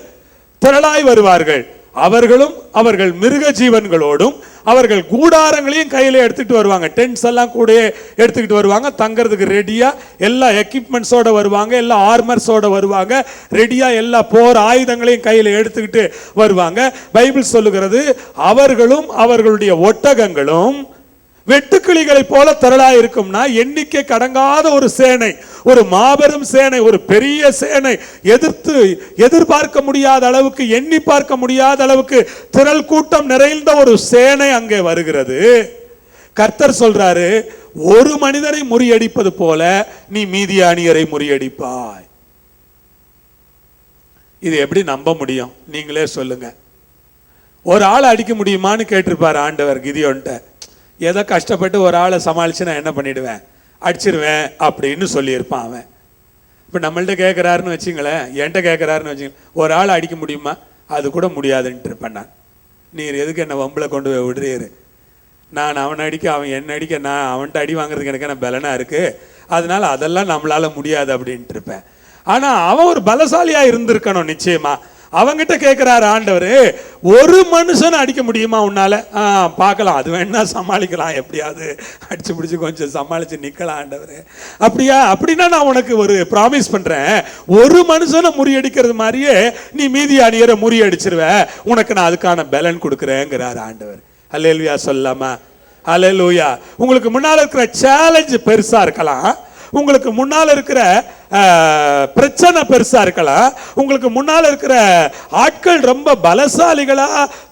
திரளாய் வருவார்கள். அவர்களும் அவர்கள் மிருக ஜீவன்களோடும் அவர்கள் கூடாரங்களையும் கையில எடுத்துட்டு வருவாங்க. டென்ட்ஸ் எல்லாம் கூட எடுத்துக்கிட்டு வருவாங்க. தங்கறதுக்கு ரெடியா எல்லா எக்யூப்மெண்ட்ஸோட வருவாங்க. எல்லா ஆர்மர்ஸோட வருவாங்க. ரெடியா எல்லா போர் ஆயுதங்களையும் கையில எடுத்துக்கிட்டு வருவாங்க. பைபிள் சொல்லுகிறது, அவர்களும் அவர்களுடைய ஒட்டகங்களும் வெட்டுக்கிளிகளை போல திரளாய் இருக்கும்னா, எண்ணிக்கை கடங்காத ஒரு சேனை, ஒரு மாபெரும் சேனை, ஒரு பெரிய சேனை, எதிர்பார்க்க முடியாத அளவுக்கு, எண்ணி பார்க்க முடியாத அளவுக்கு திரள் கூட்டம் நிறைந்த ஒரு சேனை அங்கே வருகிறது. கர்த்தர் சொல்றாரு, ஒரு மனிதனை முறியடிப்பது போல நீ மீதியானியரை முறியடிப்பாய். இது எப்படி நம்ப முடியும்? நீங்களே சொல்லுங்க. ஒரு ஆளை அடிக்க முடியுமான்னு கேட்டிருப்பாரு ஆண்டவர் கிதியோன்ட்ட. ஏதோ கஷ்டப்பட்டு ஒரு ஆளை சமாளிச்சு நான் என்ன பண்ணிடுவேன், அடிச்சிருவேன் அப்படின்னு சொல்லியிருப்பான் அவன். இப்போ நம்மள்ட்ட கேட்குறாருன்னு வச்சுங்களேன், என்கிட்ட கேட்குறாருன்னு வச்சுங்களேன், ஒரு ஆளை அடிக்க முடியுமா? அது கூட முடியாதுன்ட்டு இருப்பேன் நான். நீர் எதுக்கு என்னை வம்பில் கொண்டு போய் விடுறீரு? நான் அவனை அடிக்க, அவன் என்னை அடிக்க, நான் அவன்கிட்ட அடி வாங்குறதுக்கு எனக்கு என்ன பலனாக இருக்குது, அதனால அதெல்லாம் நம்மளால் முடியாது அப்படின்ட்டு இருப்பேன். ஆனால் அவன் ஒரு பலசாலியாக இருந்திருக்கணும் நிச்சயமா. அவங்கிட்ட கேட்கிறாரு ஆண்டவர், ஒரு மனுஷன் அடிக்க முடியுமா உன்னால? பார்க்கலாம், அது வேணா சமாளிக்கலாம், எப்படியாவது அடிச்சு பிடிச்சி கொஞ்சம் சமாளிச்சு நிக்கலாம் ஆண்டவர். அப்படியா? அப்படின்னா நான் உனக்கு ஒரு ப்ராமிஸ் பண்றேன், ஒரு மனுஷனை முறியடிக்கிறது மாதிரியே நீ மீதியானியரை முறியடிச்சிருவ, உனக்கு நான் அதுக்கான பலன் கொடுக்குறேங்கிறாரு ஆண்டவர். அல்லேலூயா சொல்லாமா? அல்லேலூயா. உங்களுக்கு முன்னால இருக்கிற சேலஞ்சு பெருசா இருக்கலாம், உங்களுக்கு முன்னால் இருக்கிற பிரச்சனை பெருசா இருக்கலாம், உங்களுக்கு முன்னால் இருக்கிற ஆட்கள் ரொம்ப பலசாலிகளா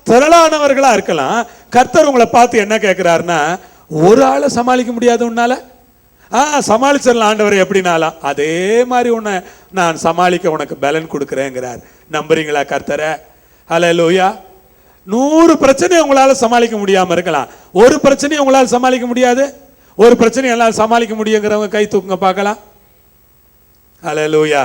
திரளானவர்களா இருக்கலாம். கர்த்தர் உங்களை பார்த்து என்ன கேட்கிறாருன்னா, ஒரு ஆளை சமாளிக்க முடியாது உன்னால? சமாளிச்சிடலாம் ஆண்டவர் எப்படினாலாம், அதே மாதிரி உன்னை நான் சமாளிக்க உனக்கு பலன் கொடுக்குறேங்கிறார். நம்புறீங்களா கர்த்தரை? அல்லேலூயா. 100 பிரச்சனையை உங்களால சமாளிக்க முடியாம இருக்கலாம், ஒரு பிரச்சனையை உங்களால் சமாளிக்க முடியாது. ஒரு பிரச்சனை எல்லாம் சமாளிக்க முடியுங்கிறவங்க கை தூக்குங்க பார்க்கலாம். அல்லேலூயா.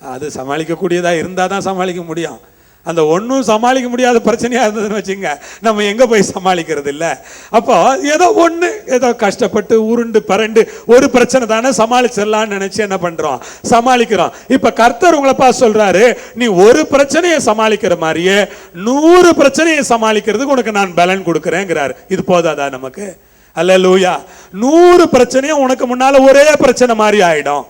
அது சமாளிக்கக்கூடியதா இருந்தால் தான் சமாளிக்க முடியும். அந்த ஒன்றும் சமாளிக்க முடியாத பிரச்சனையாக இருந்ததுன்னு வச்சுங்க, நம்ம எங்கே போய் சமாளிக்கிறது இல்லை. அப்போ ஏதோ ஒன்று, ஏதோ கஷ்டப்பட்டு உருண்டு பரண்டு ஒரு பிரச்சனை தானே சமாளிச்சிடலான்னு நினச்சி என்ன பண்ணுறோம், சமாளிக்கிறோம். இப்போ கர்த்தர் உங்களை பார்த்து சொல்கிறாரு, நீ ஒரு பிரச்சனையை சமாளிக்கிற மாதிரியே 100 பிரச்சனையை சமாளிக்கிறதுக்கு உனக்கு நான் பலன் கொடுக்குறேங்கிறாரு. இது போதாதா நமக்கு? அல்லேலூயா. 100 பிரச்சனையும் உனக்கு முன்னால ஒரே பிரச்சனை மாதிரி ஆயிடும்.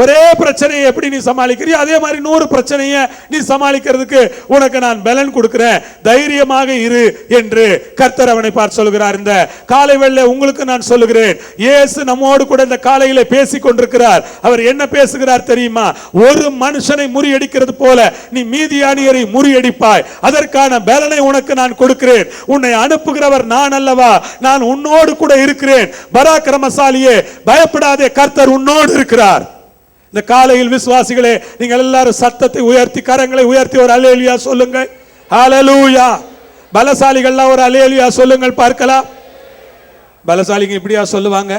ஒரே பிரச்சனையை எப்படி நீ சமாளிக்கிறியோ அதே மாதிரி 100 பிரச்சனையை நீ சமாளிக்கிறதுக்கு உனக்கு நான் பலன் கொடுக்கிறேன், தைரியமாக இரு என்று கர்த்தர் அவனை பார்த்து சொல்கிறார். இந்த காலை வேளையிலே உங்களுக்கு நான் சொல்லுகிறேன், இயேசு நம்மோடு கூட இந்த காலையிலே பேசிக் கொண்டிருக்கிறார். அவர் என்ன பேசுகிறார் தெரியுமா? ஒரு மனுஷனை முறியடிக்கிறது போல நீ மீதியானியரை முறியடிப்பாய், அதற்கான பலனை உனக்கு நான் கொடுக்கிறேன். உன்னை அனுப்புகிறவர் நான் அல்லவா? நான் உன்னோடு கூட இருக்கிறேன். பராக்கிரமசாலியே, பயப்படாதே, கர்த்தர் உன்னோடு இருக்கிறார். இந்த காலையில் விசுவாசிகளே, நீங்கள் எல்லாரும் சத்தத்தை உயர்த்தி கரங்களை உயர்த்தி ஒரு அல்லேலூயா சொல்லுங்கள். ஹல்லேலூயா. பலசாலிகள்லாம் ஒரு அல்லேலூயா சொல்லுங்கள் பார்க்கலாம். பலசாலிங்க இப்படியா சொல்லுவாங்க?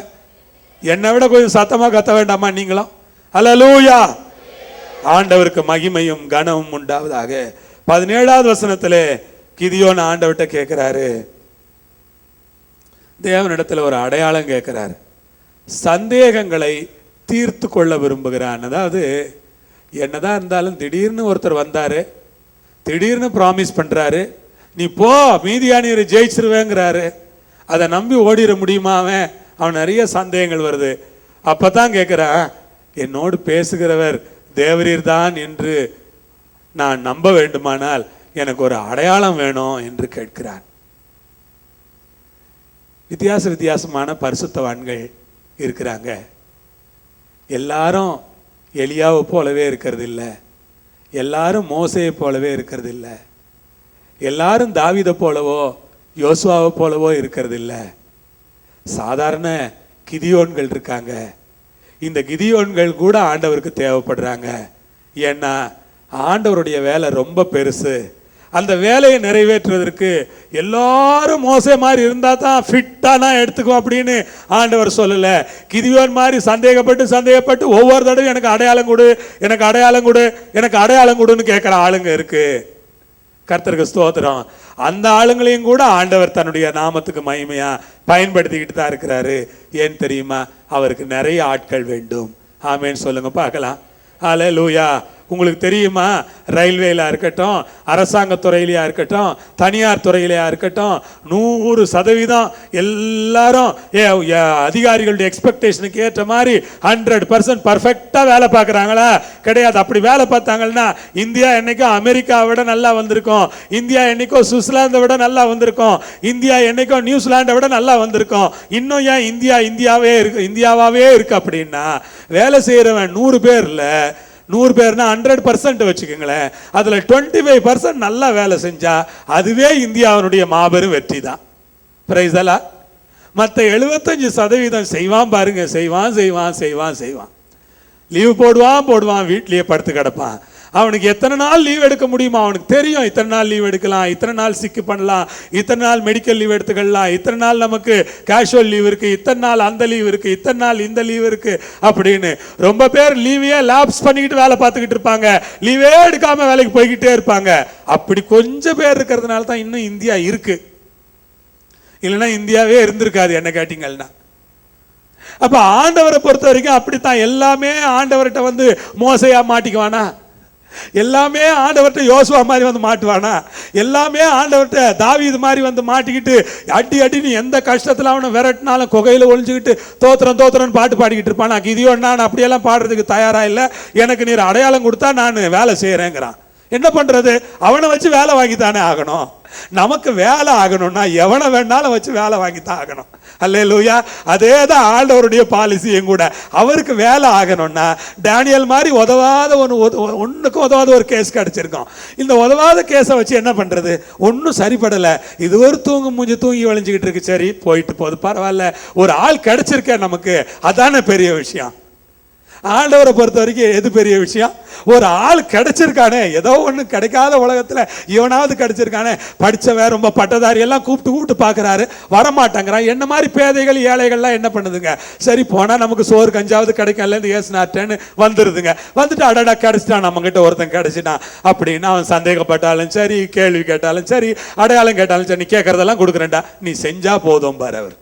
என்னை விட கொஞ்சம் சத்தமா கத்த வேண்டாமா நீங்களும்? ஹல்லேலூயா. ஆண்டவருக்கு மகிமையும் கனமும் உண்டாவதாக. 17வது வசனத்திலே கிதியோன் ஆண்டவர்கிட்ட கேட்கிறாரு, தேவனிடத்துல ஒரு அடையாளம் கேட்கிறாரு. சந்தேகங்களை தீர்த்து கொள்ள விரும்புகிறான். அதாவது என்னதான் இருந்தாலும் திடீர்னு ஒருத்தர் வந்தாரு, திடீர்னு ப்ராமிஸ் பண்றாரு, நீ போ மீதியானியரை ஜெயிச்சிருவேங்கிறாரு. அதை நம்பி ஓடிட முடியுமா? அவன் நிறைய சந்தேகங்கள் வருது. அப்பதான் கேட்கிறான், என்னோடு பேசுகிறவர் தேவரீர் தான் என்று நான் நம்ப வேண்டுமானால் எனக்கு ஒரு அடையாளம் வேணும் என்று கேட்கிறான். வித்தியாசமான பரிசுத்தவான்கள் இருக்கிறாங்க. எல்லாரும் எலியாவை போலவே இருக்கிறது இல்லை, எல்லாரும் மோசையை போலவே இருக்கிறது இல்லை, எல்லாரும் தாவீதை போலவோ யோசுவாவை போலவோ இருக்கிறது இல்லை. சாதாரண கிதியோன்கள் இருக்காங்க. இந்த கிதியோன்கள் கூட ஆண்டவருக்கு தேவைப்படுறாங்க. ஏன்னா ஆண்டவருடைய வேலை ரொம்ப பெருசு. அந்த வேலையை நிறைவேற்றுவதற்கு எல்லாரும் மோசே மாதிரி இருந்தா தான் ஃபிட்டா நான் எடுத்துக்குவோம் அப்படின்னு ஆண்டவர் சொல்லல. கிதியோன் மாதிரி சந்தேகப்பட்டு ஒவ்வொரு தடவையும் எனக்கு அடையாளம் கொடு, எனக்கு அடையாளம் கொடு, எனக்கு அடையாளம் கொடுன்னு கேட்கிற ஆளுங்க இருக்கு. கர்த்தருக்கு ஸ்தோத்திரம். அந்த ஆளுங்களையும் கூட ஆண்டவர் தன்னுடைய நாமத்துக்கு மகிமையா பயன்படுத்திக்கிட்டு தான் இருக்கிறாரு. ஏன் தெரியுமா? அவருக்கு நிறைய ஆட்கள் வேண்டும். ஆமேன்னு சொல்லுங்க பார்க்கலாம். ஹல்லேலூயா. உங்களுக்கு தெரியுமா, ரயில்வேல இருக்கட்டும், அரசாங்க துறையிலையா இருக்கட்டும், தனியார் துறையிலையா இருக்கட்டும், 100% எல்லாரும் அதிகாரிகளுடைய எக்ஸ்பெக்டேஷனுக்கு ஏற்ற மாதிரி 100% பர்ஃபெக்டா வேலை பார்க்குறாங்களா? கிடையாது. அப்படி வேலை பார்த்தாங்கன்னா இந்தியா என்னைக்கும் அமெரிக்காவை விட நல்லா வந்திருக்கும், இந்தியா என்னைக்கும் சுவிட்சர்லாந்தை விட நல்லா வந்திருக்கும், இந்தியா என்னைக்கும் நியூசிலாண்டை விட நல்லா வந்திருக்கும். இன்னும் ஏன் இந்தியாவாவே இருக்கு அப்படின்னா, வேலை செய்யறவன் 100 பேர்ல 100 பேர்னா 100% வச்சுக்கோங்களேன், அதுல 25% நல்லா வேலை செஞ்சா அதுவே இந்தியாவுடைய மாபெரும் வெற்றி தான். பிரைஸ் அல்ல. மற்ற 75% செய்வான் பாருங்க, செய்வான் லீவு போடுவான், வீட்லயே படுத்து கிடப்பான். அவனுக்கு எத்தனை நாள் லீவ் எடுக்க முடியுமா? அவனுக்கு தெரியும் இத்தனை நாள் லீவ் எடுக்கலாம், இத்தனை நாள் சிக்கு பண்ணலாம், இத்தனை நாள் மெடிக்கல் லீவ் எடுத்துக்கலாம், இத்தனை நாள் நமக்கு கேஷுவல் லீவ் இருக்கு, இத்தனை நாள் அந்த லீவ் இருக்கு, இத்தனை நாள் இந்த லீவ் இருக்கு அப்படின்னு. ரொம்ப பேர் லீவையே லாப்ஸ் பண்ணிக்கிட்டு வேலை பார்த்துக்கிட்டு இருப்பாங்க, லீவே எடுக்காம வேலைக்கு போய்கிட்டே இருப்பாங்க. அப்படி கொஞ்சம் பேர் இருக்கிறதுனால தான் இன்னும் இந்தியா இருக்கு. இல்லைன்னா இந்தியாவே இருந்திருக்காது என்ன கேட்டீங்கன்னா. அப்ப ஆண்டவரை பொறுத்த வரைக்கும் அப்படித்தான். எல்லாமே ஆண்டவர்கிட்ட வந்து மோசையா மாட்டிக்குவானா? எல்லாமே ஆண்டவர்கிட்ட யோசுவா மாதிரி வந்து மாட்டுவானா? எல்லாமே ஆண்டவர்கிட்ட தாவீது மாதிரி வந்து மாட்டிக்கிட்டு அடி எந்த கஷ்டத்துல அவனை விரட்டினாலும் குகையில ஒளிஞ்சுக்கிட்டு தோத்திரம் பாட்டு பாடிக்கிட்டு இருப்பானா? கிதியோன் நான் அப்படியெல்லாம் பாடுறதுக்கு தயாரா இல்லை, எனக்கு நீர் அடையாளம் கொடுத்தா நான் வேலை செய்யறேங்கிறான். என்ன பண்றது? அவனை வச்சு வேலை வாங்கித்தானே ஆகணும். நமக்கு வேலை ஆகணும்னா எவனை வேணாலும் வச்சு வேலை வாங்கித்தான் ஆகணும். அல்லேலூயா. அதே தான் ஆண்டவருடைய பாலிசியும் கூட. அவருக்கு வேலை ஆகணும்னா டேனியல் மாதிரி ஒன்றுக்கும் உதவாத ஒரு கேஸ் கிடைச்சிருக்கோம். இந்த உதவாத கேஸை வச்சு என்ன பண்றது? ஒன்றும் சரிப்படலை, இது ஒரு தூங்கி வளைஞ்சிக்கிட்டு இருக்கு, சரி போயிட்டு போகுது, பரவாயில்ல, ஒரு ஆள் கிடைச்சிருக்க நமக்கு, அதான பெரிய விஷயம். ஆண்டவரை பொறுத்த வரைக்கும் எது பெரிய விஷயம்? ஒரு ஆள் கிடைச்சிருக்கானே, ஏதோ ஒண்ணு கிடைக்காத உலகத்துல இவனாவது கிடைச்சிருக்கானே. படிச்சவன் ரொம்ப பட்டதாரி எல்லாம் கூப்பிட்டு பாக்குறாரு, வரமாட்டாங்கிறான். என்ன மாதிரி பேதைகள் ஏழைகள்லாம் என்ன பண்ணுதுங்க? சரி போனா நமக்கு சோறு கஞ்சாவது கிடைக்கல, ஏசுனாட்டேன்னு வந்துருதுங்க. வந்துட்டு அடடா கிடைச்சிட்டான், நம்ம கிட்ட ஒருத்தன் கிடைச்சிட்டான் அப்படின்னு அவன் சந்தேகப்பட்டாலும் சரி, கேள்வி கேட்டாலும் சரி, அடையாளம் கேட்டாலும் சரி, நீ கேட்கறதெல்லாம் கொடுக்குறேன்டா, நீ செஞ்சா போதும் பாரு அவர்.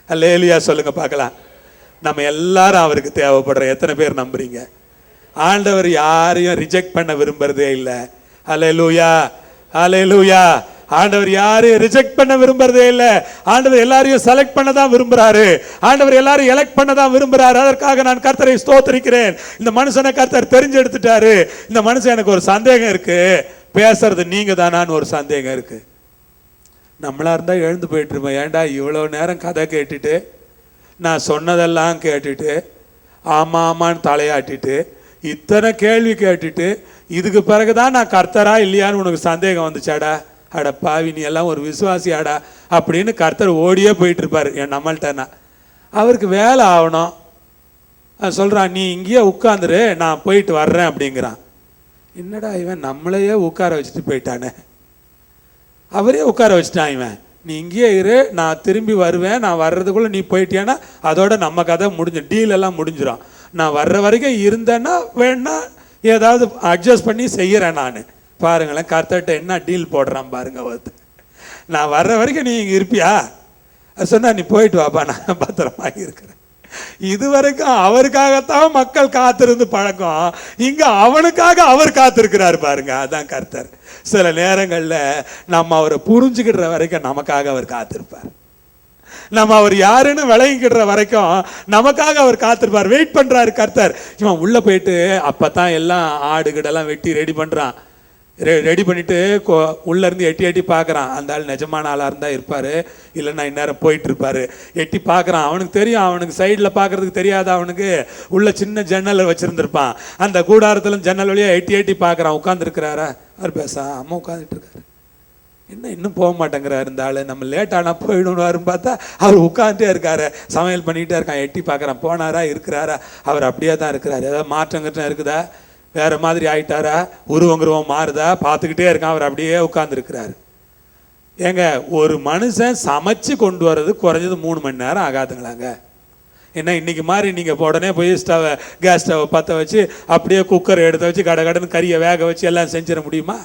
அல்லேலூயா சொல்லுங்க பார்க்கலாம். நம்ம எல்லாரும் அவருக்கு தேவைப்படுற எத்தனை பேர் நம்புறீங்க? ஆண்டவர் யாரையும் ரிஜெக்ட் பண்ண விரும்புறதே இல்லை. அல்லேலூயா, அல்லேலூயா. ஆண்டவர் யாரையும் ரிஜெக்ட் பண்ண விரும்புறதே இல்லை. ஆண்டவர் எல்லாரையும் செலக்ட் பண்ண தான் விரும்புறாரு. ஆண்டவர் எல்லாரையும் எலெக்ட் பண்ண தான் விரும்புறாரு. அதற்காக நான் கர்த்தரை ஸ்தோத்திரிக்கிறேன். இந்த மனுஷனை கர்த்தர் தெரிஞ்சு எடுத்துட்டாரு. இந்த மனுஷன் எனக்கு ஒரு சந்தேகம் இருக்கு, பேசுறது நீங்க தானான்னு ஒரு சந்தேகம் இருக்கு. நம்மளா இருந்தா எழுந்து போயிட்டு இருப்போம். ஏன்டா இவ்வளவு நேரம் கதை கேட்டுட்டு நான் சொன்னதெல்லாம் கேட்டுட்டு ஆமா ஆமான்னு தலையாட்டிட்டு இத்தனை கேள்வி கேட்டுட்டு இதுக்கு பிறகுதான் நான் கர்த்தரா இல்லையான்னு உனக்கு சந்தேகம் வந்துச்சாடா, அட பாவி நீ எல்லாம் ஒரு விசுவாசியாடா அப்படின்னு கர்த்தர் ஓடியே போயிட்டு இருப்பாரு. என் நம்மள்கிட்டனா அவருக்கு வேலை ஆகணும். சொல்றான், நீ இங்கேயே உட்காந்துரு, நான் போயிட்டு வர்றேன் அப்படிங்கிறான். என்னடா இவன் நம்மளையே உட்கார வச்சுட்டு போயிட்டானே, அவரே உட்கார வச்சுட்டான். இவன் நீ இங்கேயே இரு, நான் திரும்பி வருவேன், நான் வர்றதுக்குள்ள நீ போயிட்டியானா அதோட நம்ம கதை முடிஞ்சு டீல் எல்லாம் முடிஞ்சிடும். நான் வர்ற வரைக்கும் இருந்தேன்னா வேணா ஏதாவது அட்ஜஸ்ட் பண்ணி செய்யறேன் நான். பாருங்களேன் கர்த்தர்கிட்ட என்ன டீல் போடுறான் பாருங்க. நான் வர்ற வரைக்கும் நீ இங்கே இருப்பியா சொன்னா நீ போயிட்டு வாப்பா, நான் பத்திரமாக இருக்கிறேன். இது வரைக்கும் அவருக்காகத்தான் மக்கள் காத்திருந்து பழக்கம், இங்க அவனுக்காக அவர் காத்திருக்கிறார் பாருங்க. அதான் கர்த்தர். சில நேரங்கள்ல நம்ம அவரை புரிஞ்சுக்கிற வரைக்கும் நமக்காக அவர் காத்திருப்பார். நம்ம அவர் யாருன்னு விளங்கிக்கிற வரைக்கும் நமக்காக அவர் காத்திருப்பார். வெயிட் பண்றாரு கர்த்தர். இவன் உள்ள போயிட்டு அப்பதான் எல்லாம் ஆடுகிடெல்லாம் வெட்டி ரெடி பண்றான். ரெடி பண்ணிட்டு உள்ள இருந்து எட்டி எட்டி பார்க்கறான். அந்த ஆள் நிஜமான ஆளா இருந்தா இருப்பாரு, இல்லைன்னா இந்நேரம் போயிட்டு இருப்பாரு. எட்டி பார்க்கறான். அவனுக்கு தெரியும், அவனுக்கு சைடில் பார்க்கறதுக்கு தெரியாது. அவனுக்கு உள்ள சின்ன ஜன்னல் வச்சிருந்திருப்பான். அந்த கூடாரத்துல ஜன்னல் வழியா எட்டி எட்டி பார்க்கறான். உட்காந்துருக்கிறாரா அவர் அம்மா உட்காந்துட்டு இருக்காரு. என்ன இன்னும் போக மாட்டேங்கிறாரு இந்த ஆளு, நம்ம லேட் ஆனால் போயிடுவாருன்னு பார்த்தா அவர் உட்காந்துட்டே இருக்காரு, சமையல் பண்ணிகிட்டே இருக்கான். எட்டி பார்க்குறான், போனாரா இருக்கிறாரா, அவர் அப்படியே தான் இருக்கிறாரு. ஏதாவது மாற்றங்கிட்ட இருக்குதா, வேற மாதிரி ஆயிட்டாரா, உருவங்குருவம் மாறுதா, பார்த்துக்கிட்டே இருக்கான். அவர் அப்படியே உட்கார்ந்துருக்கிறாரு. ஏங்க ஒரு மனுஷன் சமைச்சு கொண்டு வர்றது குறைஞ்சது 3 மணி நேரம் ஆகாதுங்களாங்க. ஏன்னா இன்னைக்கு மாதிரி நீங்கள் உடனே போய் கேஸ் ஸ்டவ் பற்ற வச்சு அப்படியே குக்கர் எடுத்து வச்சு கடன்னு கறியை வேக வச்சு எல்லாம் செஞ்சிட முடியுமா?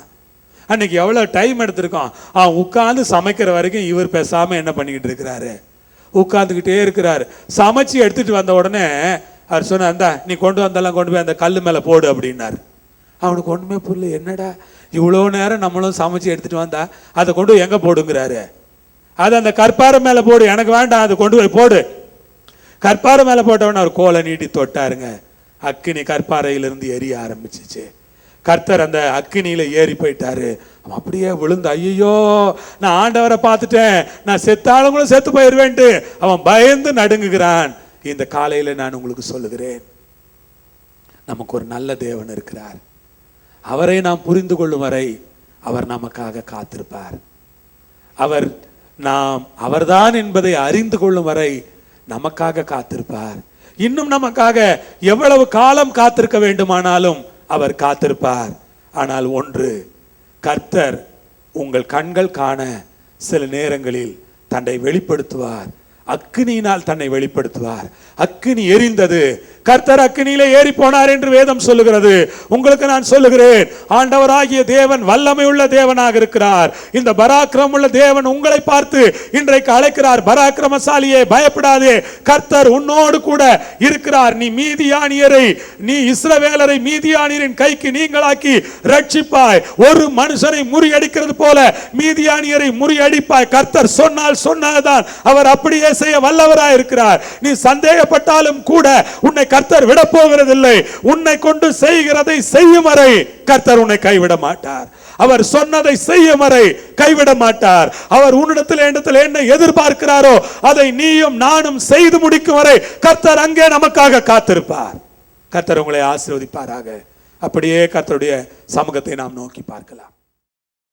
அன்னைக்கு எவ்வளோ டைம் எடுத்திருக்கோம். உட்காந்து சமைக்கிற வரைக்கும் இவர் பேசாமல் என்ன பண்ணிக்கிட்டு இருக்கிறாரு, உட்காந்துக்கிட்டே இருக்கிறாரு. சமைச்சு எடுத்துட்டு வந்த உடனே அவர் சொன்னார், இந்தா நீ கொண்டு வந்தெல்லாம் கொண்டு போய் அந்த கல் மேலே போடு அப்படின்னாரு. அவனுக்கு ஒன்றுமே புரியல. என்னடா இவ்வளோ நேரம் நம்மளும் சமைச்சு எடுத்துட்டு வந்தா அதை கொண்டு போய் எங்கே போடுங்கிறாரு. அது அந்த கற்பாறை மேலே போடு, எனக்கு வேண்டாம், அதை கொண்டு போய் போடு. கற்பாறை மேலே போட்டவன அவர் கோலை நீட்டி தொட்டாருங்க. அக்கினி கற்பாறையிலிருந்து எரிய ஆரம்பிச்சிச்சு. கர்த்தர் அந்த அக்கினியில ஏறி போயிட்டாரு. அவன் அப்படியே விழுந்து, ஐயோ நான் ஆண்டவரை பார்த்துட்டேன், நான் செத்தாலும் கூட செத்து போயிருவேன்ட்டு அவன் பயந்து நடுங்குகிறான். இந்த காலையில நான் உங்களுக்கு சொல்லுகிறேன், நமக்கு ஒரு நல்ல தேவன் இருக்கிறார். அவரை நாம் புரிந்து கொள்ளும் வரை அவர் நமக்காக காத்திருப்பார். நாம் அவர்தான் என்பதை அறிந்து கொள்ளும் வரை நமக்காக காத்திருப்பார். இன்னும் நமக்காக எவ்வளவு காலம் காத்திருக்க வேண்டுமானாலும் அவர் காத்திருப்பார். ஆனால் ஒன்று, கர்த்தர் உங்கள் கண்கள் காண சில நேரங்களில் தன்னை வெளிப்படுத்துவார். அக்கினியினால் தன்னை வெளிப்படுத்துவார். அக்கினி எரிந்தது, கர்த்தர் அக்கினியிலே ஏறி போனார் என்று வேதம் சொல்லுகிறது. உங்களுக்கு நான் சொல்லுகிறேன், ஆண்டவராகிய தேவன் வல்லமை உள்ள தேவனாக இருக்கிறார். இந்த பராக்கிரமம் உள்ள தேவன் உங்களை பார்த்து இன்றைக்கு அழைக்கிறார். பராக்கிரமசாலியே பயப்படாதே, கர்த்தர் உன்னோடு கூட இருக்கிறார். நீ இஸ்ரவேலரை மீதியானியரின் கைக்கு நீங்களாக்கி ரட்சிப்பாய். ஒரு மனுஷனை முறியடிக்கிறது போல மீதியானியரை முறியடிப்பாய். கர்த்தர் சொன்னால் சொன்னதுதான், அவர் அப்படியே செய்ய வல்லவராய் இருக்கிறார். நீ சந்தேகப்பட்டாலும் கூட உன்னை கர்த்தர் விட போகிறதில்லை. உன்னை கொண்டு செய்கிறதை செய்யும் வரை கர்த்தர் உன்னை கைவிட மாட்டார். அவர் சொன்னதை செய்யும் வரை கைவிட மாட்டார். அவர் உன்னிடத்தில் என்ன எதிர்பார்க்கிறாரோ அதை நீயும் நானும் செய்து முடிக்கும் வரை கர்த்தர் அங்கே நமக்காக காத்திருப்பார். கர்த்தர் உங்களை ஆசீர்வதிப்பாராக. அப்படியே கர்த்தருடைய சமூகத்தை நாம் நோக்கி பார்க்கலாம்.